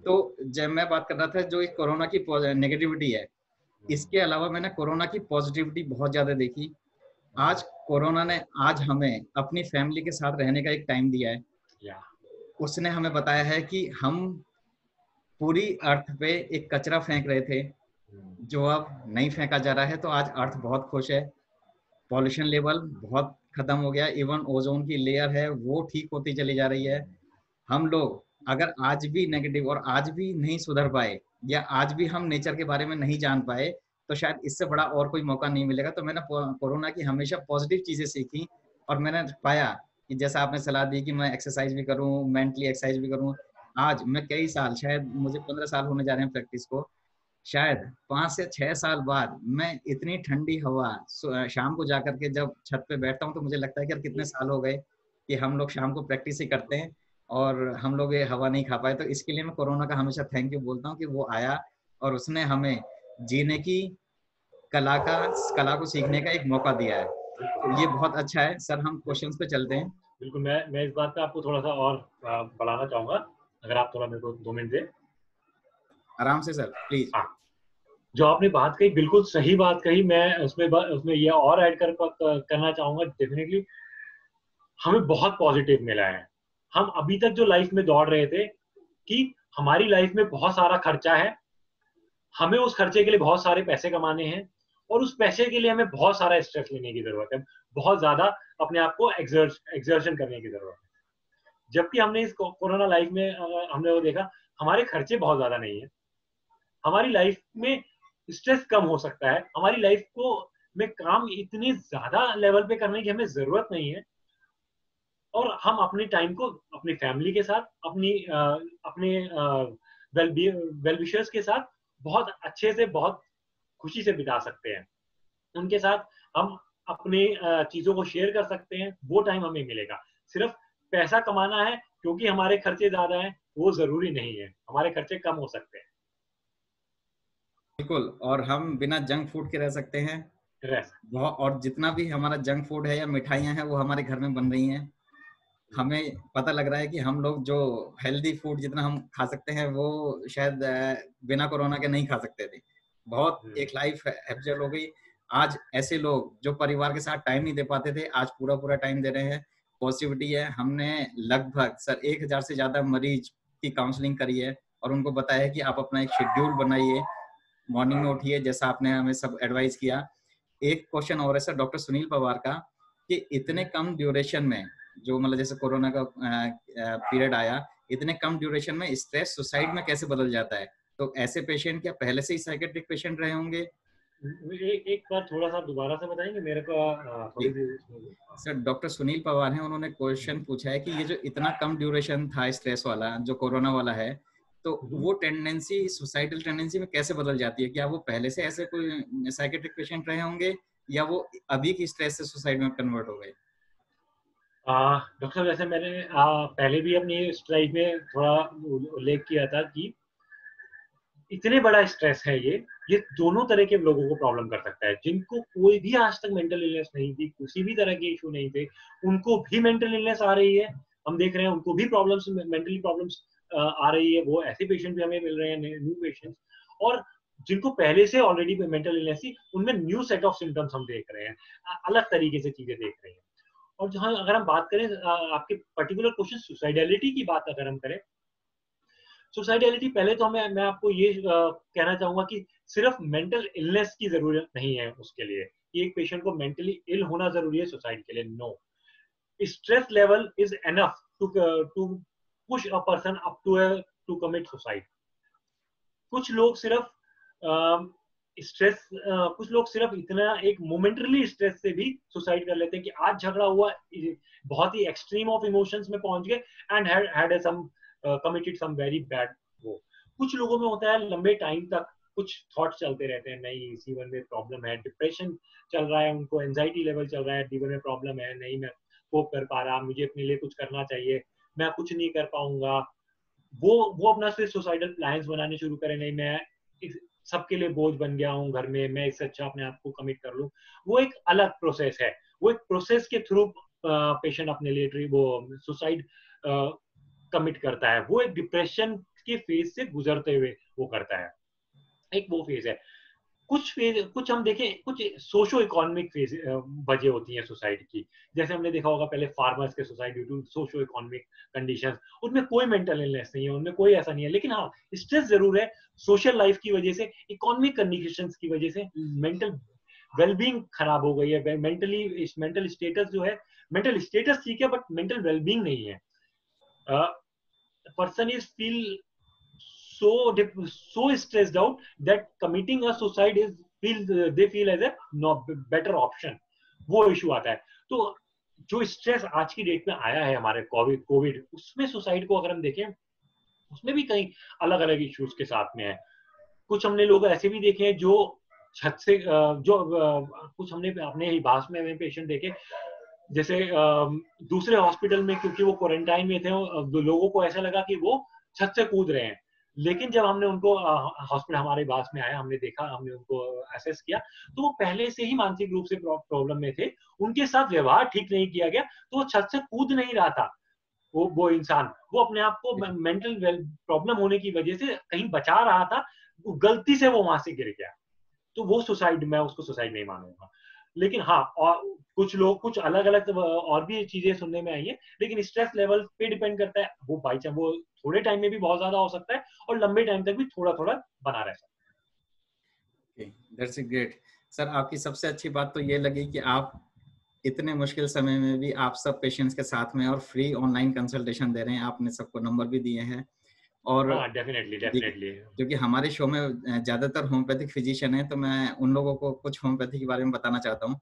A: तो जब मैं बात कर रहा था जो कोरोना की नेगेटिविटी है, इसके अलावा मैंने कोरोना की पॉजिटिविटी बहुत ज्यादा देखी। आज कोरोना ने आज हमें अपनी फैमिली के साथ रहने का एक टाइम दिया है। उसने हमें बताया है कि हम पूरी अर्थ पे एक कचरा फेंक रहे थे जो अब नहीं फेंका जा रहा है। तो आज अर्थ बहुत खुश है, पॉल्यूशन लेवल बहुत खत्म हो गया, इवन ओजोन की लेयर है वो ठीक होती चली जा रही है। हम लोग अगर आज भी नेगेटिव और आज भी नहीं सुधर पाए, या आज भी हम नेचर के बारे में नहीं जान पाए, तो शायद इससे बड़ा और कोई मौका नहीं मिलेगा। तो मैंने कोरोना की हमेशा पॉजिटिव चीजें सीखी, और मैंने पाया कि जैसा आपने सलाह दी कि मैं एक्सरसाइज भी करूं, मेंटली एक्सरसाइज भी करूं। आज मैं कई साल, शायद मुझे 15 साल होने जा रहे हैं प्रैक्टिस को, शायद 5 से 6 साल बाद मैं इतनी ठंडी हवा शाम को जाकर के जब छत पे बैठता हूँ तो मुझे लगता है कि यार कितने साल हो गए कि हम लोग शाम को प्रैक्टिस ही करते हैं और हम लोग ये हवा नहीं खा पाए। तो इसके लिए मैं कोरोना का हमेशा थैंक यू बोलता हूँ कि वो आया और उसने हमें जीने की कला को सीखने का एक मौका दिया है। तो ये बहुत अच्छा है सर। हम क्वेश्चंस पे चलते हैं।
B: बिल्कुल, मैं इस बात पे आपको थोड़ा सा और बढ़ाना चाहूंगा, अगर आप थोड़ा मेरे को 2 मिनट दें।
A: आराम से सर प्लीज।
B: हाँ, जो आपने बात कही बिल्कुल सही बात कही। मैं उसमें ये और ऐड करना चाहूंगा। डेफिनेटली हमें बहुत पॉजिटिव मिला है। हम अभी तक जो लाइफ में दौड़ रहे थे कि हमारी लाइफ में बहुत सारा खर्चा है, हमें उस खर्चे के लिए बहुत सारे पैसे कमाने हैं, और उस पैसे के लिए हमें बहुत सारा स्ट्रेस लेने की जरूरत है, बहुत ज्यादा अपने आप को एक्सर्शन करने की जरूरत है। जबकि हमने इस कोरोना लाइफ में हमने वो देखा, हमारे खर्चे बहुत ज्यादा नहीं है, हमारी लाइफ में स्ट्रेस कम हो सकता है, हमारी लाइफ को में काम इतने ज्यादा लेवल पे करने की हमें जरूरत नहीं है, और हम अपने टाइम को अपनी फैमिली के साथ, अपने वेल विशर्स के साथ बहुत अच्छे से, बहुत खुशी से बिता सकते हैं। उनके साथ हम अपने चीजों को शेयर कर सकते हैं, वो टाइम हमें मिलेगा। सिर्फ पैसा कमाना है क्योंकि हमारे खर्चे ज्यादा हैं, वो जरूरी नहीं है, हमारे खर्चे कम हो सकते हैं।
A: बिल्कुल, और हम बिना जंक फूड के रह सकते हैं।
B: रह सकते
A: बहुत, और जितना भी हमारा जंक फूड है या मिठाइयाँ हैं वो हमारे घर में बन रही हैं। हमें पता लग रहा है कि हम लोग जो हेल्दी फूड जितना हम खा सकते हैं वो शायद बिना कोरोना के नहीं खा सकते थे। बहुत एक लाइफ हैबिचुअल हो गई। आज ऐसे लोग जो परिवार के साथ टाइम नहीं दे पाते थे, आज पूरा पूरा टाइम दे रहे हैं। पॉजिटिविटी है। हमने लगभग सर 1000 से ज्यादा मरीज की काउंसलिंग करी है और उनको बताया है कि आप अपना एक शेड्यूल बनाइए, मॉर्निंग में उठिए जैसा आपने हमें सब एडवाइस किया। एक क्वेश्चन और है सर डॉक्टर सुनील पवार का, कि इतने कम ड्यूरेशन में जो मतलब जैसे कोरोना का पीरियड आया, इतने कम ड्यूरेशन में स्ट्रेस सुसाइड में कैसे बदल जाता है? तो ऐसे पेशेंट क्या पहले से ही साइकेट्रिक पेशेंट रहे होंगे?
B: एक बार थोड़ा सा दोबारा से बताएंगे मेरे को, थोड़ी सी
A: सर डॉक्टर सुनील पवार हैं, उन्होंने क्वेश्चन पूछा है कि ये जो इतना कम ड्यूरेशन था स्ट्रेस वाला जो कोरोना वाला है, तो वो टेंडेंसी सुसाइडल टेंडेंसी में कैसे बदल जाती है? क्या वो पहले से ऐसे कोई साइकेट्रिक पेशेंट रहे होंगे या वो अभी की स्ट्रेस से सुसाइड में कन्वर्ट हो गए?
B: डॉक्टर साहब, जैसे मैंने पहले भी अपनी स्लाइड में थोड़ा उल्लेख किया था कि इतने बड़ा स्ट्रेस है ये दोनों तरह के लोगों को प्रॉब्लम कर सकता है। जिनको कोई भी आज तक मेंटल इलनेस नहीं थी, किसी भी तरह के इशू नहीं थे, उनको भी मेंटल इलनेस आ रही है। हम देख रहे हैं उनको भी प्रॉब्लम्स, मेंटली प्रॉब्लम्स आ रही है। वो ऐसे पेशेंट भी हमें मिल रहे हैं, न्यू पेशेंट्स। और जिनको पहले से ऑलरेडी मेंटल इलनेस थी, उनमें न्यू सेट ऑफ सिम्टम्स हम देख रहे हैं, अलग तरीके से चीजें देख रहे हैं। और जहां अगर हम बात करें आपके पर्टिकुलर क्वेश्चन सुसाइडेलिटी की बात अगर हम करें, सुसाइडेलिटी पहले तो मैं आपको ये कहना चाहूंगा कि सिर्फ मेंटल इलनेस की जरूरत नहीं है उसके लिए कि एक पेशेंट को मेंटली इल होना जरूरी है सुसाइड के लिए। No, stress level is enough to push a person up to commit suicide. कुछ लोग सिर्फ स्ट्रेस कुछ लोग सिर्फ इतना एक मोमेंटरी स्ट्रेस से भी सुसाइड कर लेते हैं कि आज झगड़ा हुआ, बहुत ही एक्सट्रीम ऑफ इमोशंस में पहुंच गए and had some committed some very bad. वो कुछ लोगों में होता है लंबे टाइम तक कुछ थॉट्स चलते रहते हैं, नहीं जीवन में प्रॉब्लम है, डिप्रेशन चल रहा है, उनको एंजाइटी लेवल चल रहा है, जीवन में प्रॉब्लम है, नहीं मैं कोप कर पा रहा, मुझे अपने लिए कुछ करना चाहिए, मैं कुछ नहीं कर पाऊंगा। वो अपना फिर सुसाइडल प्लान्स बनाने शुरू करें, नहीं मैं सबके लिए बोझ बन गया हूँ घर में, मैं इससे अच्छा अपने आप को कमिट कर लूं। वो एक अलग प्रोसेस है। वो एक प्रोसेस के थ्रू पेशेंट अपने लिए वो सुसाइड कमिट करता है। वो एक डिप्रेशन के फेज से गुजरते हुए वो करता है, एक वो फेज है। कुछ हम देखें, कुछ सोशो इकोनॉमिक फेज वजह होती है सुसाइड की। जैसे हमने देखा होगा पहले फार्मर्स के suicide due to socio economic conditions, उनमें कोई मेंटल इलनेस नहीं है, उनमें कोई ऐसा नहीं है, लेकिन हाँ स्ट्रेस जरूर है सोशल लाइफ की वजह से, इकोनॉमिक कंडीशंस की वजह से मेंटल वेलबींग खराब हो गई है। मेंटल स्टेटस जो है, मेंटल स्टेटस ठीक है बट मेंटल वेलबींग नहीं है। Person is feel so stressed out that committing a suicide is they feel as a better option। वो इशू आता है। तो जो स्ट्रेस आज की डेट में आया है हमारे कोविड, उसमें सुसाइड को अगर हम देखें, उसमें भी कई अलग अलग इश्यूज के साथ में है। कुछ हमने लोग ऐसे भी देखे हैं जो छत से कुछ हमने अपने ही पास में पेशेंट देखे, जैसे दूसरे हॉस्पिटल में, क्योंकि वो क्वारंटाइन में थे, लोगों को ऐसा लगा कि वो छत से कूद रहे हैं। लेकिन जब हमने उनको हॉस्पिटल हमारे पास में आया, हमने देखा, हमने उनको असेस किया, तो वो पहले से ही मानसिक रूप से प्रॉब्लम में थे, उनके साथ व्यवहार ठीक नहीं किया गया, तो वो छत से कूद नहीं रहा था। वो इंसान वो अपने आप को मेंटल प्रॉब्लम होने की वजह से कहीं बचा रहा था, गलती से वो वहां से गिर गया। तो वो सुसाइड, मैं उसको सुसाइड नहीं मानूंगा। लेकिन हाँ, और कुछ लोग कुछ अलग अलग और भी चीजें सुनने में आई है, लेकिन स्ट्रेस लेवल पे डिपेंड करता है। वो बाई चांस वो थोड़े टाइम में भी बहुत ज्यादा हो सकता है और लंबे टाइम तक भी थोड़ा थोड़ा बना रह सकता है।
A: That's great sir. आपकी सबसे अच्छी बात तो ये लगी कि आप इतने मुश्किल समय में भी आप सब पेशेंट्स के साथ में और फ्री ऑनलाइन कंसल्टेशन दे रहे हैं। आपने सबको नंबर भी दिए हैं। और
B: डेफिनेटली
A: क्योंकि हमारे शो में ज्यादातर होम्योपैथिक फिजिशियन है, तो मैं उन लोगों को कुछ होम्योपैथी के बारे में बताना चाहता हूँ।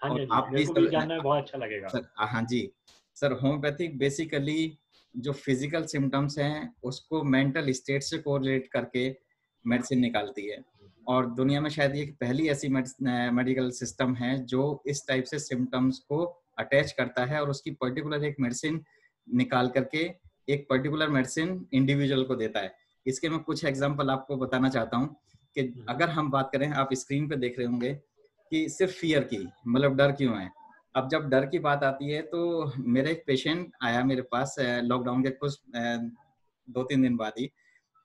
B: हाँ
A: और
B: जी,
A: आप
B: मेरे को भी जानना बहुत अच्छा लगेगा
A: सर। हाँ जी सर, होम्योपैथिक बेसिकली जो फिजिकल सिम्टम्स हैं उसको मेंटल स्टेट से कोरिलेट करके मेडिसिन निकालती है। और दुनिया में शायद ये पहली ऐसी मेडिकल सिस्टम है जो इस टाइप से सिम्टम्स को अटैच करता है और उसकी पर्टिकुलर एक मेडिसिन निकाल करके एक पर्टिकुलर मेडिसिन इंडिविजुअल को देता है। इसके मैं कुछ एग्जांपल आपको बताना चाहता हूँ कि अगर हम बात करें, आप स्क्रीन पे देख रहे होंगे कि सिर्फ फियर की मतलब डर क्यों है। अब जब डर की बात आती है तो मेरा एक पेशेंट आया मेरे पास लॉकडाउन के कुछ 2-3 दिन बाद ही।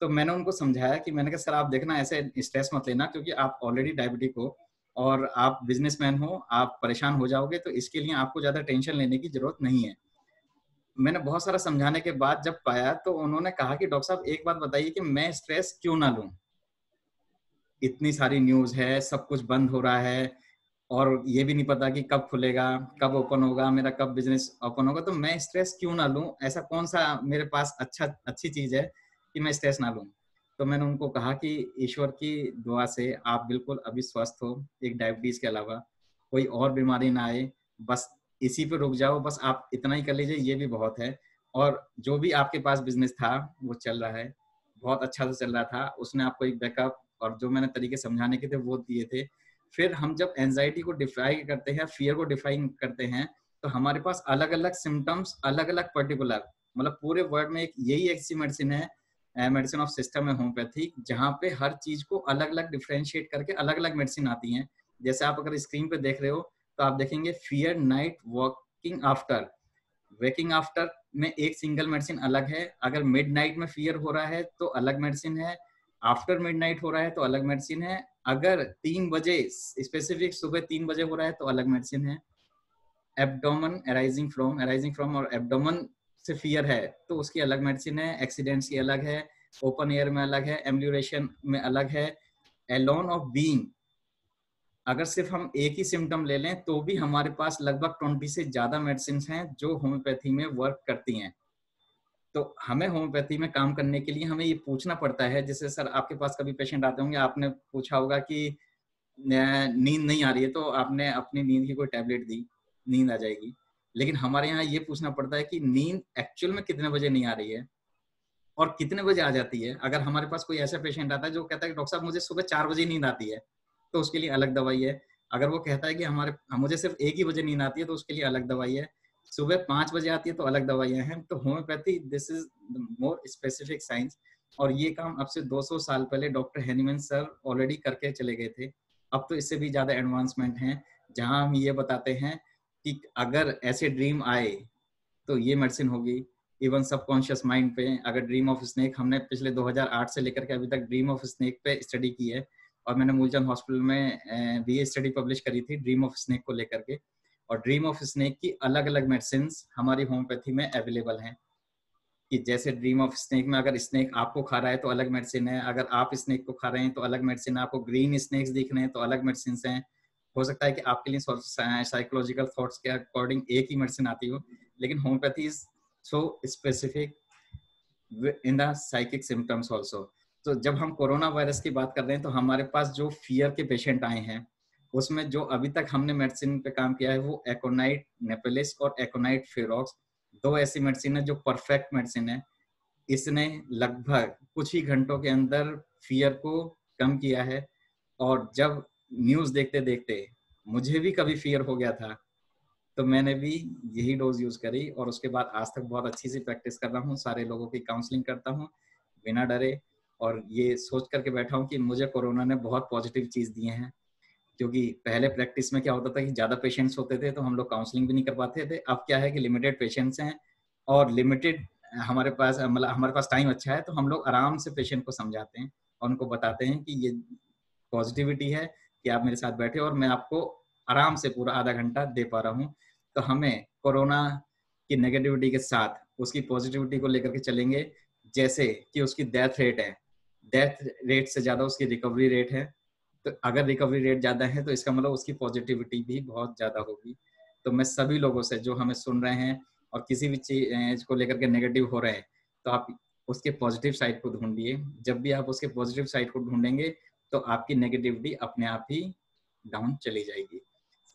A: तो मैंने उनको समझाया कि मैंने कहा सर आप देखना ऐसे स्ट्रेस मत लेना, क्योंकि आप ऑलरेडी डायबिटिक हो और आप बिजनेसमैन हो, आप परेशान हो जाओगे, तो इसके लिए आपको ज़्यादा टेंशन लेने की ज़रूरत नहीं है। मैंने बहुत सारा समझाने के बाद जब पाया तो उन्होंने कहा कि डॉक्टर साहब एक बात बताइए कि मैं स्ट्रेस क्यों ना लूँ? इतनी सारी न्यूज़ है, सब कुछ बंद हो रहा है और ये भी नहीं पता कि कब खुलेगा, कब ओपन होगा, मेरा कब बिज़नेस ओपन होगा, तो मैं स्ट्रेस क्यों ना लूँ? ऐसा कौन-सा मेरे पास अच्छी चीज़ है कि मैं स्ट्रेस ना लूँ? तो मैंने उनको कहा कि ईश्वर की दुआ से आप बिल्कुल अभी स्वस्थ हो, एक डायबिटीज़ के अलावा, कोई और बीमारी ना आए, बस इसी पे रुक जाओ, बस आप इतना ही कर लीजिए, ये भी बहुत है। और जो भी आपके पास बिज़नेस था, वो चल रहा है, बहुत अच्छा से चल रहा था, उसने आपको एक बैकअप और जो मैंने तरीके समझाने के थे, वो दिए थे। फिर हम जब एंजाइटी को डिफाइन करते हैं, फियर को डिफाइन करते हैं, तो हमारे पास अलग-अलग सिम्पटम्स, अलग-अलग पर्टिकुलर, मतलब पूरे वर्ल्ड में एक यही ऐसी मेडिसिन है, मेडिसिन ऑफ सिस्टम है होम्योपैथी, जहाँ पे हर चीज को अलग-अलग डिफरेंशिएट करके अलग-अलग मेडिसिन आती हैं। जैसे आप अगर स्क्रीन पे देख रहे हो, तो आप देखेंगे fear night walking after, waking after में एक सिंगल मेडिसिन अलग है, अगर मिडनाइट में फियर हो रहा है तो अलग मेडिसिन है, आफ्टर मिडनाइट हो रहा है तो अलग मेडिसिन है, अगर 3 बजे स्पेसिफिक सुबह 3 बजे हो रहा है तो अलग मेडिसिन है, एब्डोमन अराइजिंग फ्रॉम और एब्डोमन से फियर है तो उसकी अलग मेडिसिन है, एक्सीडेंट्स की अलग है, ओपन एयर में अलग है, एम्ब्यूलेशन में अलग है, एलोन ऑफ बीइंग, अगर सिर्फ हम एक ही सिम्टम ले लें तो भी हमारे पास लगभग 20 से ज्यादा मेडिसिन हैं जो होम्योपैथी में वर्क करती हैं। तो हमें होम्योपैथी में काम करने के लिए हमें ये पूछना पड़ता है, जैसे सर आपके पास कभी पेशेंट आते होंगे, आपने पूछा होगा कि नींद नहीं आ रही है तो आपने अपनी नींद की कोई टैबलेट दी, नींद आ जाएगी। लेकिन हमारे यहाँ ये पूछना पड़ता है कि नींद एक्चुअल में कितने बजे नहीं आ रही है और कितने बजे आ जाती है। अगर हमारे पास कोई ऐसा पेशेंट आता है जो कहता है कि डॉक्टर साहब मुझे सुबह 4 बजे नींद आती है, तो उसके लिए अलग दवाई है। अगर वो कहता है कि मुझे सिर्फ 1 ही बजे नींद आती है, तो उसके लिए अलग दवाई है। सुबह 5 बजे आती है तो अलग दवाइयाँ हैं। तो homeopathy this is more specific science, और ये काम अब से 200 साल पहले डॉक्टर हेनीमैन सर ऑलरेडी करके चले गए थे। अब तो इससे भी ज्यादा एडवांसमेंट हैं, जहां हम ये बताते हैं कि अगर ऐसे ड्रीम आए तो ये मेडिसिन होगी। इवन सबकॉन्शियस माइंड पे, अगर ड्रीम ऑफ स्नेक, हमने पिछले 2008 से लेकर के अभी तक ड्रीम ऑफ स्नेक पे स्टडी की है, और मैंने मूलचंद हॉस्पिटल में भी ये स्टडी पब्लिश करी थी ड्रीम ऑफ स्नेक को लेकर के। और ड्रीम ऑफ स्नेक की अलग अलग मेडिसिन हमारी होम्योपैथी में अवेलेबल हैं, कि जैसे ड्रीम ऑफ स्नेक में अगर स्नेक आपको खा रहा है तो अलग मेडिसिन है, अगर आप स्नेक को खा रहे हैं तो अलग मेडिसिन है, आपको ग्रीन स्नेक्स दिख रहे हैं तो अलग मेडिसिन हैं। हो सकता है कि आपके लिए साइकोलॉजिकल थॉट्स के अकॉर्डिंग एक ही मेडिसिन आती हो, लेकिन homeopathy is so specific in the psychic symptoms also. तो जब हम कोरोना वायरस की बात कर रहे हैं तो हमारे पास जो फियर के पेशेंट आए हैं, उसमें जो अभी तक हमने मेडिसिन पे काम किया है वो एकोनाइट नेपेलिस और एकोनाइट फेरोक्स, दो ऐसी मेडिसिन है जो परफेक्ट मेडिसिन है। इसने लगभग कुछ ही घंटों के अंदर फियर को कम किया है। और जब न्यूज देखते देखते मुझे भी कभी फियर हो गया था, तो मैंने भी यही डोज यूज करी, और उसके बाद आज तक बहुत अच्छी सी प्रैक्टिस कर रहा हूँ, सारे लोगों की काउंसलिंग करता हूँ बिना डरे। और ये सोच करके बैठा हूँ कि मुझे कोरोना ने बहुत पॉजिटिव चीज दिए हैं, क्योंकि पहले प्रैक्टिस में क्या होता था कि ज्यादा पेशेंट्स होते थे तो हम लोग काउंसलिंग भी नहीं कर पाते थे। अब क्या है कि लिमिटेड पेशेंट्स हैं और लिमिटेड हमारे पास, मतलब हमारे पास टाइम अच्छा है, तो हम लोग आराम से पेशेंट को समझाते हैं और उनको बताते हैं कि ये पॉजिटिविटी है कि आप मेरे साथ बैठे और मैं आपको आराम से पूरा आधा घंटा दे पा रहा हूँ। तो हमें कोरोना की नेगेटिविटी के साथ उसकी पॉजिटिविटी को लेकर के चलेंगे, जैसे कि उसकी डेथ रेट है, डेथ रेट से ज्यादा उसकी रिकवरी रेट है। तो अगर रिकवरी रेट ज्यादा है तो इसका मतलब उसकी पॉजिटिविटी भी बहुत ज्यादा होगी। तो मैं सभी लोगों से जो हमें सुन रहे हैं और किसी भी चीज को लेकर के नेगेटिव हो रहे हैं, तो आप उसके पॉजिटिव साइड को ढूंढिए। जब भी आप उसके पॉजिटिव साइड को ढूंढेंगे तो आपकी नेगेटिविटी अपने आप ही डाउन चली जाएगी।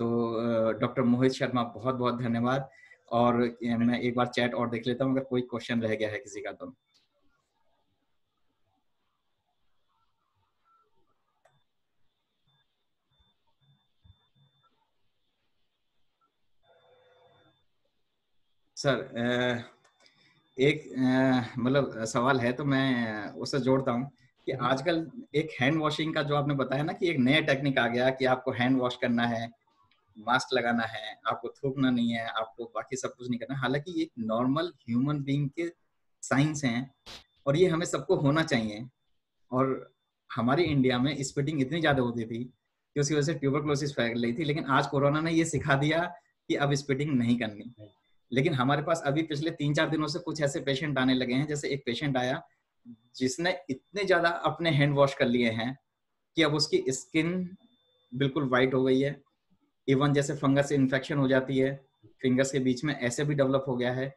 A: तो डॉक्टर मोहित शर्मा, बहुत बहुत धन्यवाद। और मैं एक बार चैट और देख लेता हूँ अगर कोई क्वेश्चन रह गया है किसी का तो। सर एक मतलब सवाल है तो मैं उससे जोड़ता हूँ कि आजकल एक हैंड वॉशिंग का जो आपने बताया ना कि एक नया टेक्निक आ गया कि आपको हैंड वॉश करना है, मास्क लगाना है, आपको थूकना नहीं है, आपको बाकी सब कुछ नहीं करना। हालांकि ये नॉर्मल ह्यूमन बीइंग के साइंस हैं और ये हमें सबको होना चाहिए। और हमारे इंडिया में स्प्लिटिंग इतनी ज्यादा होती थी कि उसकी वजह से ट्यूबरक्लोसिस फैल रही थी, लेकिन आज कोरोना ने ये सिखा दिया कि अब स्प्लिटिंग नहीं करनी। लेकिन हमारे पास अभी पिछले 3-4 दिनों से कुछ ऐसे पेशेंट आने लगे हैं, जैसे एक पेशेंट आया जिसने इतने ज्यादा अपने हैंड वॉश कर लिए हैं कि अब उसकी स्किन बिल्कुल वाइट हो गई है। इवन जैसे फंगस से इन्फेक्शन हो जाती है फिंगर्स के बीच में, ऐसे भी डेवलप हो गया है।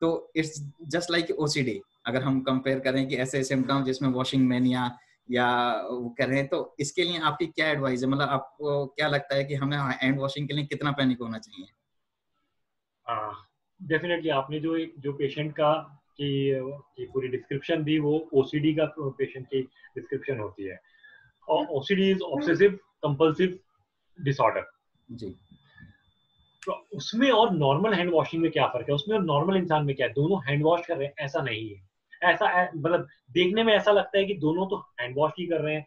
A: तो इट्स जस्ट लाइक ओसीडी। अगर हम कंपेयर करें कि ऐसे सिम्टम्स जिसमें वॉशिंग मैनिया या वो कर रहे हैं, तो इसके लिए आपकी क्या एडवाइस है? मतलब आपको क्या लगता है कि हमें हैंड वॉशिंग के लिए कितना पैनिक होना चाहिए?
B: डेफिनेटली आपने जो पेशेंट का की पूरी डिस्क्रिप्शन दी, वो ओसीडी का पेशेंट की डिस्क्रिप्शन होती है। और OCD is obsessive compulsive disorder.
A: जी।
B: तो उसमें और नॉर्मल हैंड वॉशिंग में क्या फर्क है? उसमें और नॉर्मल इंसान में क्या है? दोनों हैंड वॉश कर रहे हैं, ऐसा नहीं है। मतलब देखने में ऐसा लगता है कि दोनों तो हैंड वॉश ही कर रहे हैं,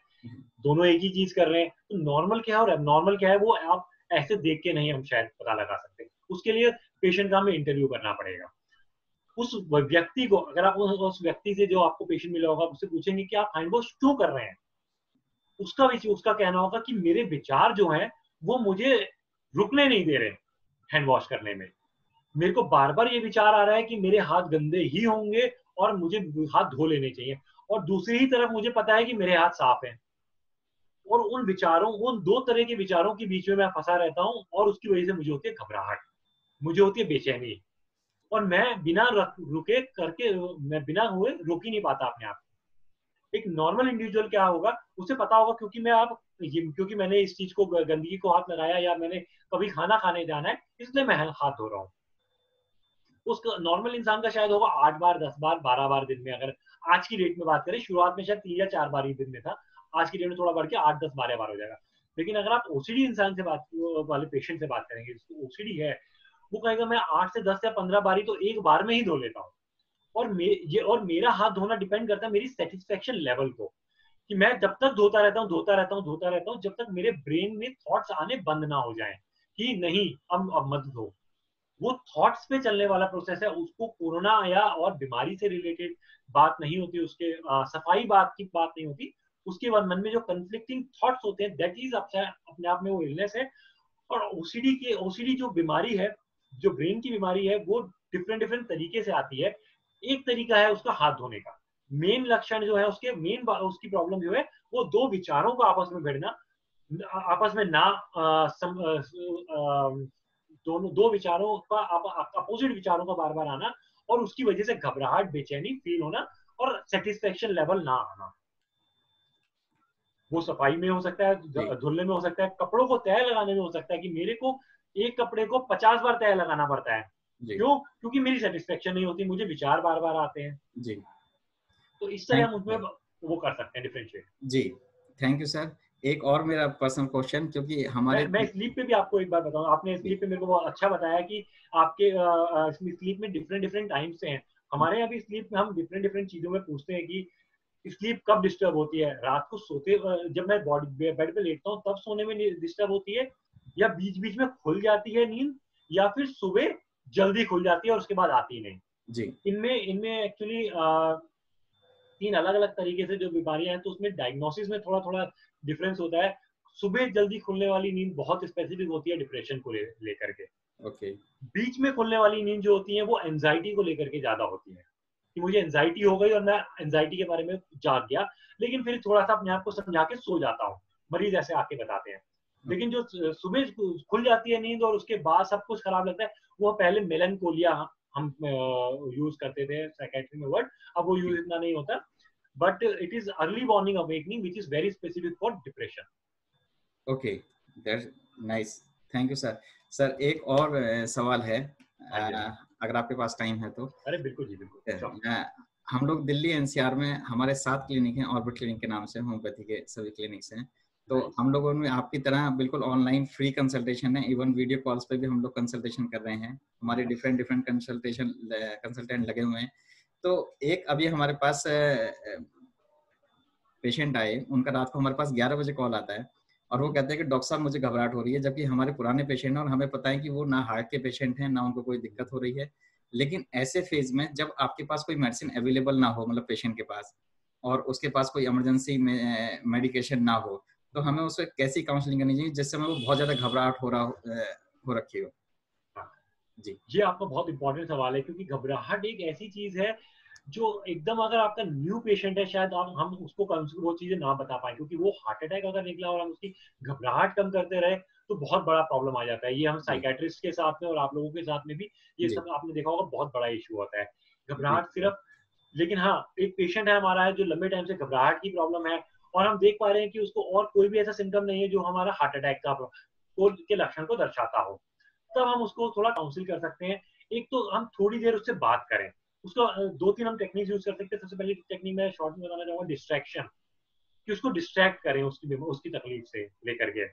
B: दोनों एक ही चीज कर रहे हैं। तो नॉर्मल क्या है और एबनॉर्मल क्या है, वो आप ऐसे देख के नहीं हम शायद पता लगा सकते। उसके लिए पेशेंट का हमें इंटरव्यू करना पड़ेगा। उस व्यक्ति को, अगर आप उस व्यक्ति से जो आपको पेशेंट मिला होगा उससे पूछेंगे कि आप हैंड वॉश क्यों कर रहे हैं, उसका कहना होगा कि मेरे विचार जो हैं वो मुझे रुकने नहीं दे रहे हैंड वॉश करने में। मेरे को बार बार ये विचार आ रहा है कि मेरे हाथ गंदे ही होंगे और मुझे हाथ धो लेने चाहिए, और दूसरी ही तरफ मुझे पता है कि मेरे हाथ साफ हैं। और उन दो तरह के विचारों के बीच में मैं फंसा रहता हूँ, और उसकी वजह से मुझे होती है घबराहट, मुझे होती है बेचैनी, और मैं रुके करके मैं बिना हुए रोक ही नहीं पाता अपने आप। एक नॉर्मल इंडिविजुअल क्या होगा, उसे पता होगा क्योंकि मैंने इस चीज को, गंदगी को हाथ लगाया, या मैंने कभी खाना खाने जाना है इसलिए मैं हाथ धो रहा हूँ। उस नॉर्मल इंसान का शायद होगा 8 बार, 10 बार, 12 बार दिन में। अगर आज की डेट में बात करें, शुरुआत में शायद 3 या 4 बार ही दिन में था, आज की डेट में थोड़ा बढ़ के 8, 10, 12 बार हो जाएगा। लेकिन अगर आप ओसीडी इंसान से बात वाले पेशेंट से बात करेंगे जिसको ओसीडी है, वो कहेगा मैं 8 से 10 या 15 बार ही तो एक बार में ही धो लेता हूँ। और मेरा हाथ धोना डिपेंड करता है मेरी सेटिस्फेक्शन लेवल को, कि मैं जब तक धोता रहता हूँ जब तक मेरे ब्रेन में थॉट्स आने बंद ना हो जाएं कि नहीं अब मत धो। वो थॉट्स पे चलने वाला प्रोसेस है, उसको कोरोना या और बीमारी से रिलेटेड बात नहीं होती, उसके सफाई बात की बात नहीं होती। उसके बाद मन में जो कंफ्लिक्टिंग थॉट्स होते हैं, दैट इज अपने आप में वो इलनेस है। और ओसीडी जो बीमारी है, जो ब्रेन की बीमारी है, वो डिफरेंट डिफरेंट तरीके से आती है। एक तरीका है उसका हाथ धोने का। मेन लक्षण जो है उसकी प्रॉब्लम जो है, वो दो विचारों को आपस में भिड़ना, आपस में ना दोनों दो विचारों का अपोजिट विचारों का बार बार आना, और उसकी वजह से घबराहट, बेचैनी फील होना, और सेटिस्फेक्शन लेवल ना आना। वो सफाई में हो सकता है, धुलने में हो सकता है, कपड़ों को तय लगाने में हो सकता है कि मेरे को एक कपड़े को 50 बार तय लगाना पड़ता है। क्यों? क्योंकि मेरी सेटिस्फेक्शन नहीं होती, मुझे विचार बार बार आते हैं।
A: जी।
B: तो इस तरह हम उसमें वो कर सकते हैं डिफरेंशिएट।
A: जी, थैंक यू सर। एक और मेरा पर्सनल क्वेश्चन, क्योंकि हमारे
B: मैं स्लीप पे भी आपको एक बार बताऊं, आपने स्लीप पे मेरे को बहुत अच्छा बताया कि आपके स्लीप में डिफरेंट डिफरेंट टाइम्स हैं। हमारे यहाँ भी स्लीप में हम डिफरेंट डिफरेंट चीजों में पूछते हैं कि स्लीप कब डिस्टर्ब होती है। रात को जब मैं बेड पे लेटता हूँ तब सोने में डिस्टर्ब होती है, या बीच बीच में खुल जाती है नींद, या फिर सुबह जल्दी खुल जाती है और उसके बाद आती नहीं।
A: जी।
B: इनमें इनमें एक्चुअली 3 अलग अलग तरीके से जो बीमारियां हैं, तो उसमें डायग्नोसिस में थोड़ा थोड़ा डिफरेंस होता है। सुबह जल्दी खुलने वाली नींद बहुत स्पेसिफिक होती है डिप्रेशन को लेकर के।
A: ओके।
B: बीच में खुलने वाली नींद जो होती है वो एंजाइटी को लेकर के ज्यादा होती है, कि मुझे एंजाइटी हो गई और मैं एंजाइटी के बारे में जाग गया, लेकिन फिर थोड़ा सा अपने आप को समझा के सो जाता हूँ। मरीज ऐसे आके बताते हैं। लेकिन जो सुबह खुल जाती है नींद और उसके बाद सब कुछ खराब लगता है, वो पहले मेलनकोलिया हम यूज करते थे साइकेट्री में वर्ड, अब वो यूज इतना नहीं होता। But it is early morning awakening which is very specific for depression.
A: Okay, that's nice, thank you sir. Sir एक और सवाल है, अगर आपके पास टाइम है तो।
B: अरे बिल्कुल जी, बिल्कुल।
A: हम लोग दिल्ली एनसीआर में हमारे 7 क्लिनिक हैं, ऑर्बिट क्लिनिक के नाम से, होम्योपैथी के सभी क्लिनिक्स हैं। तो हम लोगों में आपकी तरह बिल्कुल ऑनलाइन फ्री कंसल्टेशन है, इवन वीडियो कॉल्स पे भी हम लोग कंसल्टेशन कर रहे हैं। हमारे डिफरेंट डिफरेंट कंसल्टेंट लगे हुए हैं। तो एक अभी हमारे पास पेशेंट आए, उनका रात को हमारे पास 11 बजे कॉल आता है और वो कहते हैं कि डॉक्टर साहब मुझे घबराहट हो रही है, जबकि हमारे पुराने पेशेंट हैं और हमें पता है कि वो ना हार्ट के पेशेंट हैं, ना उनको कोई दिक्कत हो रही है। लेकिन ऐसे फेज में जब आपके पास कोई मेडिसिन अवेलेबल ना हो, मतलब पेशेंट के पास, और उसके पास कोई इमरजेंसी में मेडिकेशन ना हो, तो हमें उसको कैसी काउंसलिंग करनी चाहिए जिससे हमें वो बहुत ज्यादा घबराहट हो रखी हो।
B: हाँ,
A: जी
B: ये आपका बहुत इंपॉर्टेंट सवाल है, क्योंकि घबराहट एक ऐसी चीज है जो एकदम, अगर आपका न्यू पेशेंट है, शायद हम उसको वो चीजें ना बता पाए, क्योंकि वो हार्ट अटैक अगर निकला और हम उसकी घबराहट कम करते रहे तो बहुत बड़ा प्रॉब्लम आ जाता है। ये हम
A: जी
B: साइकेट्रिस्ट के साथ में और आप लोगों के साथ में भी ये
A: जी
B: सब आपने देखा होगा, बहुत बड़ा इशू होता है
A: जी
B: घबराहट सिर्फ। लेकिन हाँ, एक पेशेंट है हमारा है जो लंबे टाइम से घबराहट की प्रॉब्लम है, और हम देख पा रहे हैं कि उसको और कोई भी ऐसा सिम्टम नहीं है जो हमारा हार्ट अटैक का के लक्षण को दर्शाता हो, तब हम उसको थोड़ा काउंसिल कर सकते हैं। एक तो हम थोड़ी देर उससे बात करें, उसको दो तीन हम टेक्निक यूज कर सकते हैं। सबसे पहली टेक्निक मैं शॉर्ट में बताना चाहूंगा, डिस्ट्रैक्शन, कि उसको डिस्ट्रैक्ट करें उसकी तकलीफ से लेकर के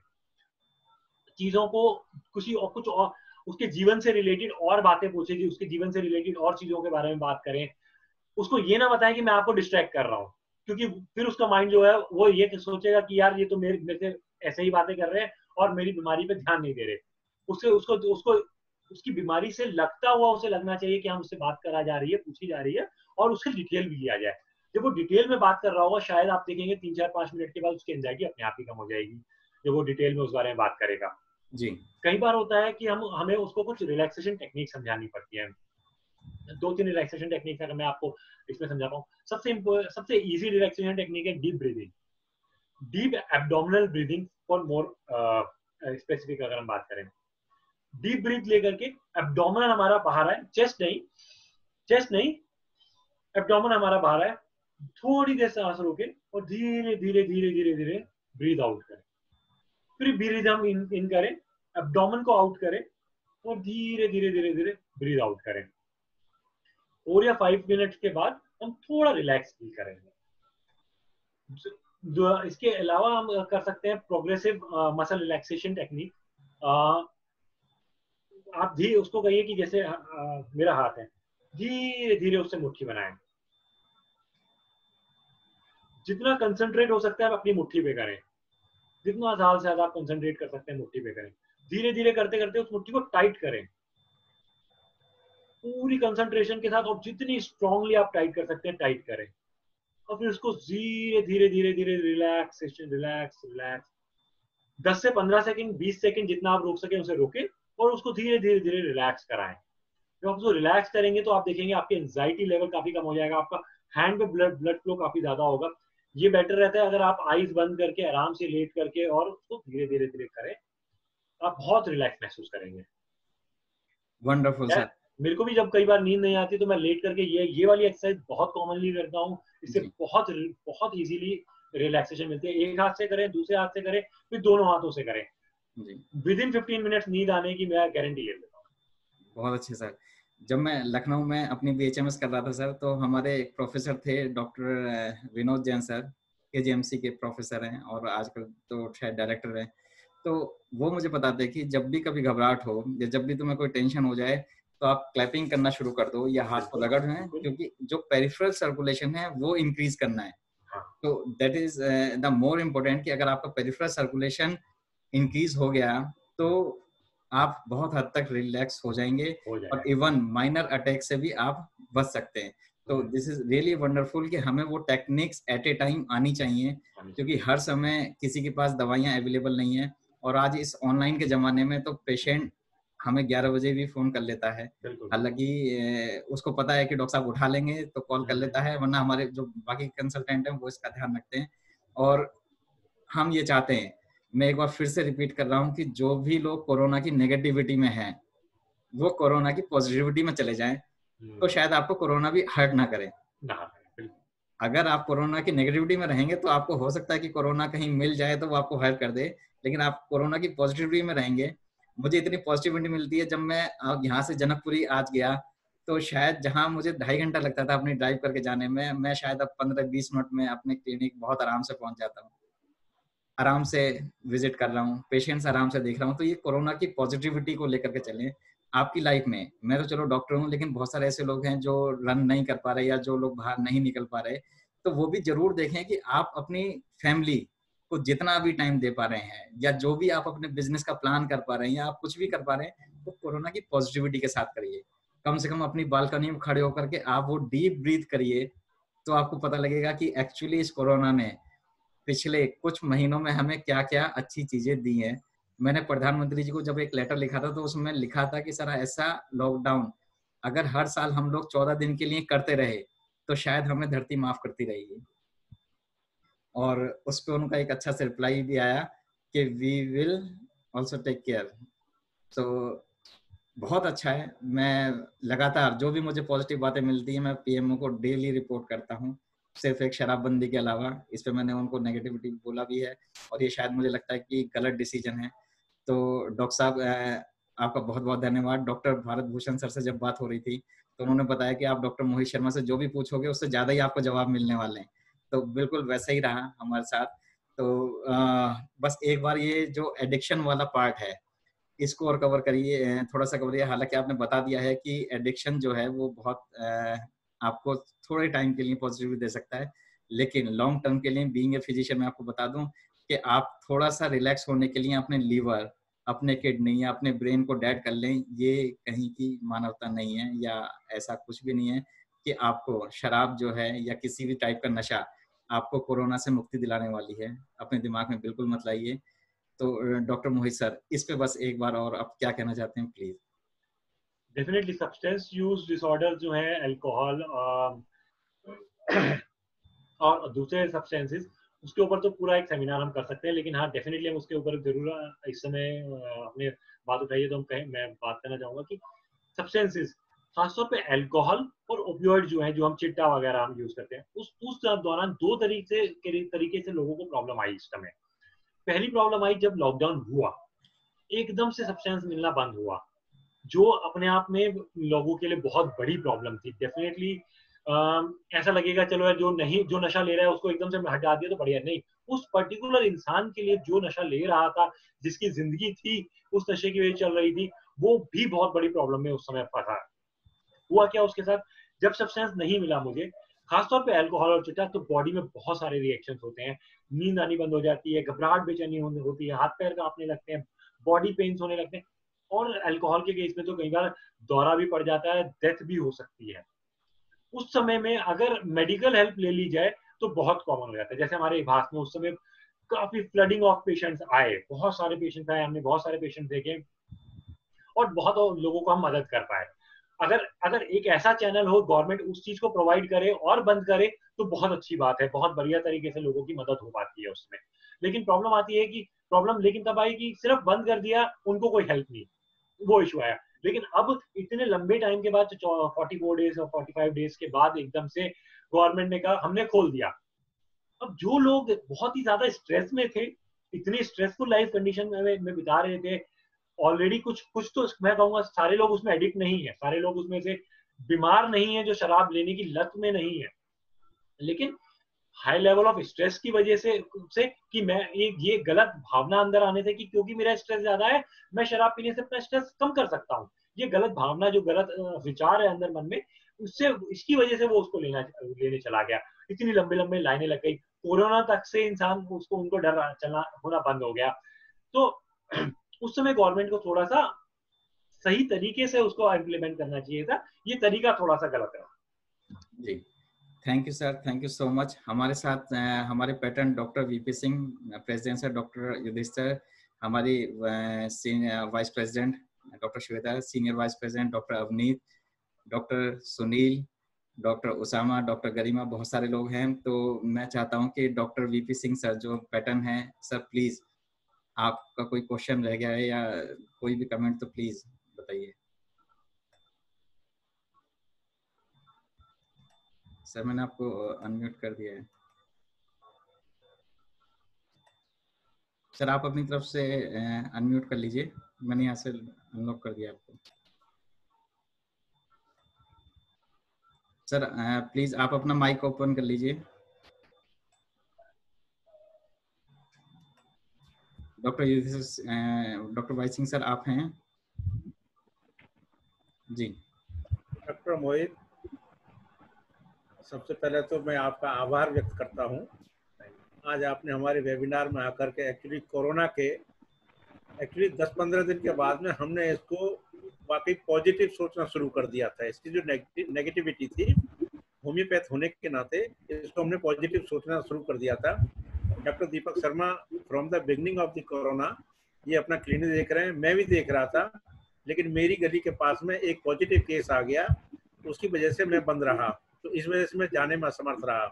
B: चीजों को, कुछ और उसके जीवन से रिलेटेड और बातें पूछे, कि उसके जीवन से रिलेटेड और चीजों के बारे में बात करें। उसको ये ना बताएं कि मैं आपको डिस्ट्रैक्ट कर रहा हूँ, क्योंकि फिर उसका माइंड जो है वो ये सोचेगा कि यार ये तो मेरे से ऐसे ही बातें कर रहे हैं और मेरी बीमारी पे ध्यान नहीं दे रहे। उससे उसको उसको उसकी बीमारी से लगता हुआ उसे लगना चाहिए कि हम उससे बात करा जा रही है, पूछी जा रही है, और उससे डिटेल भी लिया जाए। जब वो डिटेल में बात कर रहा होगा, शायद आप देखेंगे 3 4 5 मिनट के बाद उसकी एंजाइटी अपने आप ही कम हो जाएगी, जब वो डिटेल में उस बारे में बात करेगा।
A: जी
B: कई बार होता है कि हमें उसको कुछ रिलैक्सेशन टेक्निक समझानी पड़ती है। दो तीन रिलैक्सेशन टेक्निक अगर मैं आपको इसमें समझाता हूँ, सबसे इजी रिलैक्सेशन टेक्निक है deep breathing, deep abdominal breathing for more specific अगर हम बात करें। डीप ब्रीथ लेकर के एब्डोमिनल हमारा बाहर है, चेस्ट नहीं, एब्डोमिनल हमारा बाहर है। थोड़ी देर सांस रोके और धीरे धीरे धीरे धीरे धीरे ब्रीथ आउट करें। फिर ब्रीथ हम इन करें, एब्डोमेन को आउट करें, और धीरे धीरे धीरे धीरे ब्रीथ आउट करें। 4 या 5 मिनट के बाद हम थोड़ा रिलैक्स फील करेंगे। इसके अलावा हम कर सकते हैं प्रोग्रेसिव मसल रिलैक्सेशन टेक्निक। आप धीरे उसको कहिए कि जैसे मेरा हाथ है, धीरे धीरे उससे मुट्ठी बनाएं। जितना कंसंट्रेट हो सकता है आप अपनी मुट्ठी पे करें, जितना ज्यादा से ज्यादा आप कंसंट्रेट कर सकते हैं मुट्ठी पे करें। धीरे धीरे करते करते उस मुट्ठी को टाइट करें पूरी कंसंट्रेशन के साथ, और जितनी स्ट्रांगली आप टाइट कर सकते हैं टाइट करें। और फिर उसको धीरे धीरे धीरे धीरे रिलैक्सेशन, रिलैक्स रिलैक्स, 10 से 15 सेकंड, 20 सेकंड जितना आप रोक सके उसे रोके, और उसको धीरे धीरे धीरे रिलैक्स कराएं। जब आप उसको रिलैक्स करेंगे तो आप देखेंगे आपकी एंजाइटी लेवल काफी कम हो जाएगा, आपका हैंड पे ब्लड फ्लो काफी ज्यादा होगा। ये बेटर रहता है अगर आप आईज बंद करके आराम से लेट करके और उसको धीरे धीरे धीरे करें, आप बहुत रिलैक्स महसूस करेंगे।
A: Wonderful sir.
B: मेरे को भी जब कई बार नींद नहीं आती तो मैं लेट करके ये वाली एक्सरसाइज बहुत कॉमनली करता हूँ। इससे
A: जी
B: बहुत बहुत इजीली रिलैक्सेशन मिलती है। एक हाथ से करें, दूसरे हाथ से करें, फिर दोनों हाथों से करें,
A: जी
B: विद इन 15 मिनट्स नींद आने की मैं गारंटी ले लेता हूँ।
A: बहुत अच्छे सर। जब मैं लखनऊ में अपनी बीएचएमएस कर रहा था सर, तो हमारे एक प्रोफेसर थे doctor Vinod Jain sir, KGMC के प्रोफेसर हैं और आजकल तो शायद डायरेक्टर हैं। तो वो मुझे बताते कि जब भी कभी घबराहट हो या जब भी तुम्हें कोई टेंशन हो जाए, तो आप क्लैपिंग करना शुरू कर दो या हाथ को
B: बिल्कुल
A: रगड़ना,
B: बिल्कुल।
A: क्योंकि जो पेरिफेरल सर्कुलेशन है वो इंक्रीज करना है।
B: हाँ
A: तो that is the more important कि अगर आपका पेरिफेरल सर्कुलेशन इंक्रीज हो गया तो आप बहुत हद तक रिलैक्स हो जाएंगे,
B: हो
A: और
B: जाएगा।
A: इवन माइनर अटैक से भी आप बच सकते हैं। तो दिस इज रियली वंडरफुल कि हमें वो टेक्निक्स एट ए टाइम आनी चाहिए, क्योंकि हर समय किसी के पास दवाइयाँ अवेलेबल नहीं है। और आज इस ऑनलाइन के ज़माने में तो पेशेंट हमें 11 बजे भी फ़ोन कर लेता है।
B: बिल्कुल बिल्कुल।
A: हालाँकि उसको पता है कि डॉक्टर साहब उठा लेंगे तो कॉल कर लेता है, वरना हमारे जो बाकी कंसल्टेंट हैं वो इसका ध्यान रखते हैं। और हम ये चाहते हैं, मैं एक बार फिर से रिपीट कर रहा हूँ कि जो भी लोग कोरोना की नेगेटिविटी में हैं, वो कोरोना की पॉजिटिविटी में चले जाएँ, तो शायद आपको कोरोना भी हर्ट ना करे।
B: ना बिल्कुल।
A: अगर आप कोरोना की नेगेटिविटी में रहेंगे तो आपको हो सकता है कि कोरोना कहीं मिल जाए तो वो आपको हर्ट कर दे, लेकिन आप कोरोना की पॉजिटिविटी में रहेंगे। मुझे इतनी पॉजिटिविटी मिलती है, जब मैं यहाँ से जनकपुरी आज गया, तो शायद जहाँ मुझे 2.5 घंटा लगता था अपनी ड्राइव करके जाने में, मैं शायद अब 15-20 मिनट में अपने क्लिनिक बहुत आराम से पहुँच जाता हूँ। आराम से विजिट कर रहा हूँ, पेशेंट्स आराम से देख रहा हूँ। तो ये कोरोना की पॉजिटिविटी को लेकर के चलें आपकी लाइफ में। मैं तो चलो डॉक्टर हूँ, लेकिन बहुत सारे ऐसे लोग हैं जो रन नहीं कर पा रहे या जो लोग बाहर नहीं निकल पा रहे, तो वो भी जरूर देखें कि आप अपनी फैमिली को जितना भी टाइम दे पा रहे हैं, या जो भी आप अपने बिजनेस का प्लान कर पा रहे हैं, या आप कुछ भी कर पा रहे हैं, तो कोरोना की पॉजिटिविटी के साथ करिए। कम से कम अपनी बालकनी में खड़े होकर के आप वो डीप ब्रीथ करिए, तो आपको पता लगेगा कि एक्चुअली इस कोरोना ने पिछले कुछ महीनों में हमें क्या क्या अच्छी चीजें दी हैं। मैंने प्रधानमंत्री जी को जब एक लेटर लिखा था, तो उसमें लिखा था कि सर, ऐसा लॉकडाउन अगर हर साल हम लोग 14 दिन के लिए करते रहे, तो शायद हमें धरती माफ करती रहेगी। और उस पर उनका एक अच्छा सा रिप्लाई भी आया कि we will also take care. तो बहुत अच्छा है। मैं लगातार जो भी मुझे पॉजिटिव बातें मिलती हैं, मैं पीएमओ को डेली रिपोर्ट करता हूँ, सिर्फ एक शराबबंदी के अलावा। इस पे मैंने उनको नेगेटिविटी बोला भी है, और ये शायद मुझे लगता है कि गलत डिसीजन है। तो डॉक्टर साहब, आपका बहुत बहुत धन्यवाद। डॉक्टर भारत भूषण सर से जब बात हो रही थी, तो उन्होंने बताया कि आप डॉक्टर मोहित शर्मा से जो भी पूछोगे, उससे ज़्यादा ही आपको जवाब मिलने वाले हैं। तो बिल्कुल वैसा ही रहा हमारे साथ। तो बस एक बार ये जो एडिक्शन वाला पार्ट है, इसको और कवर करिए, थोड़ा सा कवर करिए। हालांकि आपने बता दिया है कि एडिक्शन जो है वो बहुत आपको थोड़े टाइम के लिए पॉजिटिव दे सकता है, लेकिन लॉन्ग टर्म के लिए, बीइंग ए फिजिशियन, मैं आपको बता दूं कि आप थोड़ा सा रिलैक्स होने के लिए अपने लीवर, अपने किडनी या अपने ब्रेन को डेड कर लें, ये कहीं की मानवता नहीं है, या ऐसा कुछ भी नहीं है कि आपको शराब जो है या किसी भी टाइप का नशा आपको कोरोना से मुक्ति दिलाने वाली है। अपने दिमाग में बिल्कुल मत लाइए। तो डॉक्टर मोहित सर, इस पे बस एक बार और आप क्या कहना चाहते हैं, please.
B: Definitely substance use disorder जो है, अल्कोहल और दूसरे सब्सटेंसेस, उसके ऊपर तो पूरा एक सेमिनार हम कर सकते हैं, लेकिन हाँ डेफिनेटली हम उसके ऊपर जरूर इस समय हमने बात उठाई है, तो हम कहें, मैं बात करना चाहूंगा कि सब्सटेंसेस, खासतौर पे अल्कोहल और ओपियोइड जो है, जो हम चिट्टा वगैरह हम यूज करते हैं, उस दौरान दो तरीके से लोगों को प्रॉब्लम आई इस समय। पहली प्रॉब्लम आई जब लॉकडाउन हुआ, एकदम से सब्सटेंस मिलना बंद हुआ, जो अपने आप में लोगों के लिए बहुत बड़ी प्रॉब्लम थी। डेफिनेटली ऐसा लगेगा चलो यार, जो नशा ले रहा है उसको एकदम से हटा दिया तो बढ़िया, नहीं। उस पर्टिकुलर इंसान के लिए जो नशा ले रहा था, जिसकी जिंदगी थी उस नशे की वजह चल रही थी, वो भी बहुत बड़ी प्रॉब्लम में उस समय फंसा। हुआ क्या उसके साथ, जब सब्सटेंस नहीं मिला मुझे, खासतौर पे अल्कोहल और चिट्टा, तो बॉडी में बहुत सारे रिएक्शंस होते हैं। नींद आनी बंद हो जाती है, घबराहट बेचैनी होती है, हाथ पैर कांपने लगते हैं, बॉडी पेन्स होने लगते हैं, और अल्कोहल के केस में तो कई बार दौरा भी पड़ जाता है, डेथ भी हो सकती है। उस समय में अगर मेडिकल हेल्प ले ली जाए तो बहुत कॉमन हो जाता है। जैसे हमारे इभास में उस समय काफी फ्लडिंग ऑफ पेशेंट्स आए, बहुत सारे पेशेंट्स आए, हमने बहुत सारे पेशेंट देखे और बहुत लोगों को हम मदद कर पाए। अगर अगर एक ऐसा चैनल हो, गवर्नमेंट उस चीज को प्रोवाइड करे और बंद करे, तो बहुत अच्छी बात है, बहुत बढ़िया तरीके से लोगों की मदद हो पाती है उसमें। लेकिन प्रॉब्लम आती है कि प्रॉब्लम लेकिन तब आई कि सिर्फ बंद कर दिया, उनको कोई हेल्प नहीं, वो इशू आया। लेकिन अब इतने लंबे टाइम के बाद, 44 डेज और 45 डेज के बाद एकदम से गवर्नमेंट ने कहा हमने खोल दिया। अब जो लोग बहुत ही ज्यादा स्ट्रेस में थे, इतनी स्ट्रेसफुल लाइफ कंडीशन में बिता रहे थे, ऑलरेडी कुछ कुछ तो मैं कहूंगा सारे लोग उसमें एडिक्ट नहीं है, सारे लोग उसमें से बीमार नहीं है, जो शराब लेने की लत में नहीं है, लेकिन हाई लेवल ऑफ स्ट्रेस की वजह से कि मैं ये गलत भावना अंदर आने से कि क्योंकि मेरा स्ट्रेस ज्यादा है, मैं शराब पीने से अपना स्ट्रेस कम कर सकता हूँ, ये गलत भावना, जो गलत विचार है अंदर मन में, उससे इसकी वजह से वो उसको लेने चला गया। इतनी लंबी लंबी लाइनें लग गई, कोरोना तक से इंसान उनको डर चलना होना बंद हो गया। तो उस समय गवर्नमेंट को थोड़ा सा सही तरीके से उसको इम्प्लीमेंट करना चाहिए था, ये तरीका थोड़ा सा गलत है। जी,
A: thank you sir, thank you so much. हमारे साथ हमारे patron doctor VP Singh, president sir doctor Yudhishthir, हमारी vice president doctor Shweta, senior vice president doctor Avneet, doctor Sunil, doctor Usama, doctor Garima, बहुत सारे लोग हैं। तो मैं चाहता हूं कि डॉक्टर वीपी सिंह सर जो पैटर्न है, सर प्लीज आपका कोई क्वेश्चन रह गया है या कोई भी कमेंट, तो प्लीज बताइए। सर मैंने आपको अनम्यूट कर दिया है। सर आप अपनी तरफ से अनम्यूट कर लीजिए, मैंने यहाँ से अनलॉक कर दिया आपको। सर प्लीज आप अपना माइक ओपन कर लीजिए। डॉक्टर वाई सिंह सर आप हैं जी।
C: डॉक्टर मोहित, सबसे पहले तो मैं आपका आभार व्यक्त करता हूं आज आपने हमारे वेबिनार में आकर के एक्चुअली कोरोना के 10-15 दिन के बाद में हमने इसको वाकई पॉजिटिव सोचना शुरू कर दिया था। इसकी जो नेगेटिविटी थी, होम्योपैथ होने के नाते इसको हमने पॉजिटिव सोचना शुरू कर दिया था। Doctor Deepak Sharma from the beginning of the corona ये अपना क्लिनिक देख रहे हैं, मैं भी देख रहा था, लेकिन मेरी गली के पास में एक पॉजिटिव केस आ गया, उसकी वजह से मैं बंद रहा, तो इस वजह से मैं जाने में असमर्थ रहा।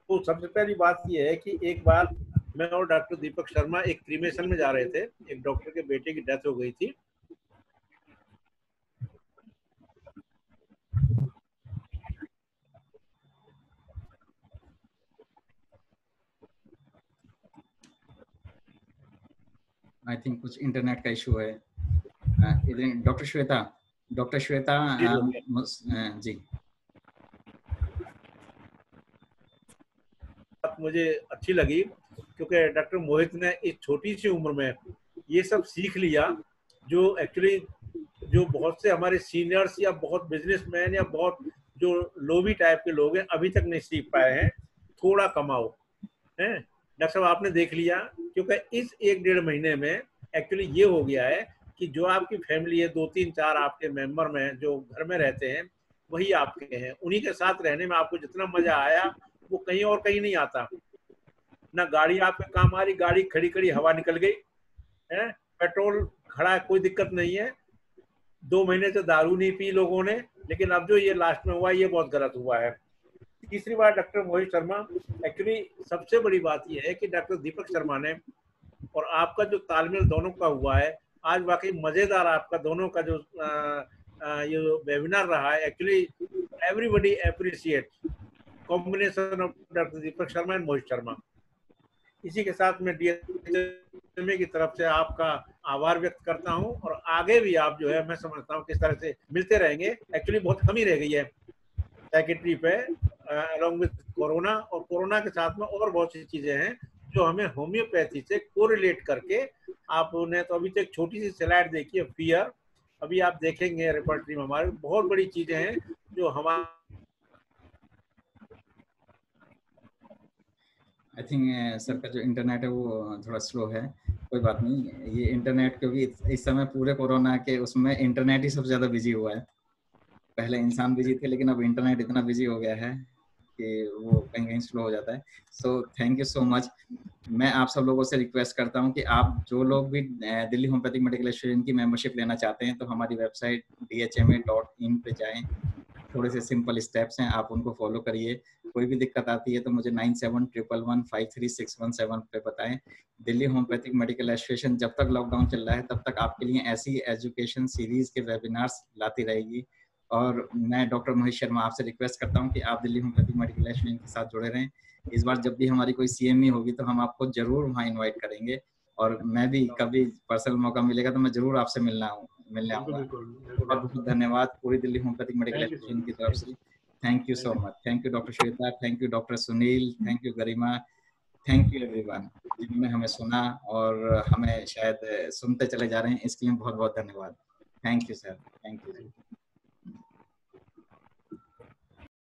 C: तो सबसे पहली बात यह है कि एक बार मैं और डॉक्टर दीपक शर्मा एक क्रीमेशन में जा रहे थे, एक डॉक्टर के बेटे की डेथ हो गई थी।
A: आई थिंक कुछ इंटरनेट का इशू है। डॉक्टर श्वेता जी।
C: मुझे अच्छी लगी क्योंकि डॉक्टर मोहित ने इस छोटी सी उम्र में ये सब सीख लिया, जो एक्चुअली जो बहुत से हमारे सीनियर्स या बहुत बिजनेसमैन या बहुत जो लोभी टाइप के लोग हैं अभी तक नहीं सीख पाए हैं। थोड़ा कमाओ है डॉक्टर साहब, आपने देख लिया, क्योंकि इस 1-1.5 महीने में एक्चुअली ये हो गया है कि जो आपकी फैमिली है, 2-3-4 आपके मेंबर में जो घर में रहते हैं वही आपके हैं। उन्हीं के साथ रहने में आपको जितना मजा आया वो कहीं और कहीं नहीं आता। ना गाड़ी आपके काम आ रही, गाड़ी खड़ी खड़ी हवा निकल गई है, पेट्रोल खड़ा, कोई दिक्कत नहीं है। 2 महीने से दारू नहीं पी लोगों ने, लेकिन अब जो ये लास्ट में हुआ ये बहुत गलत हुआ है। तीसरी बात डॉक्टर मोहित शर्मा, एक्चुअली सबसे बड़ी बात यह है कि डॉक्टर दीपक शर्मा ने और आपका जो तालमेल दोनों का हुआ है, आज वाकई मजेदार आपका दोनों का जो ये वेबिनार रहा है। Actually everybody appreciate combination of doctor Deepak Sharma and Mohit Sharma. इसी के साथ मैं DHMA की तरफ से आपका आभार व्यक्त करता हूं, और आगे भी आप जो है मैं समझता हूं किस तरह से मिलते रहेंगे। एक्चुअली बहुत कमी रह गई है सेक्रेटरी पे अलॉन्ग विद कोरोना, और कोरोना के साथ में और बहुत सी चीजें हैं जो हमें होम्योपैथी से कोरिलेट करके, आपने तो अभी तक छोटी सी स्लाइड देखी है फियर, अभी आप देखेंगे रिपोर्टरी में हमारे बहुत बड़ी चीजें हैं जो हमारे
A: आई थिंक सर का जो इंटरनेट है वो थोड़ा स्लो है, कोई बात नहीं। ये इंटरनेट क्योंकि इस समय पूरे कोरोना के उसमें इंटरनेट ही सबसे ज़्यादा बिजी हुआ है। पहले इंसान बिजी थे, लेकिन अब इंटरनेट इतना बिजी हो गया है कि वो कहीं कहीं स्लो हो जाता है। So thank you so much. मैं आप सब लोगों से रिक्वेस्ट करता हूं कि आप जो लोग भी दिल्ली होम्योपैथिक मेडिकल एसोसिएशन की मेंबरशिप लेना चाहते हैं तो हमारी वेबसाइट dhma.in पे जाएं। थोड़े से सिंपल स्टेप्स हैं, आप उनको फॉलो करिए। कोई भी दिक्कत आती है तो मुझे 9711153617 पे बताएं। दिल्ली होम्योपैथिक मेडिकल एसोसिएशन जब तक लॉकडाउन चल रहा है तब तक आपके लिए ऐसी एजुकेशन सीरीज के वेबिनार्स लाती रहेगी। और मैं डॉक्टर मोहित शर्मा आपसे रिक्वेस्ट करता हूं कि आप दिल्ली होम्योपैथिक मेडिकल एसोसिएशन के साथ जुड़े रहें। इस बार जब भी हमारी कोई CME होगी तो हम आपको जरूर वहाँ इन्वाइट करेंगे, और मैं भी कभी पर्सनल मौका मिलेगा तो मैं जरूर आपसे मिलने आऊँगा। बहुत बहुत धन्यवाद पूरी दिल्ली होम्योपैथिक मेडिकल एसोसिएशन की तरफ से। Thank you so much. Thank you doctor Shweta, thank you doctor Sunil, thank you Garima, thank you everyone जिन्होंने हमें सुना और हमें शायद सुनते चले जा रहे हैं, इसके लिए बहुत बहुत धन्यवाद। Thank you sir.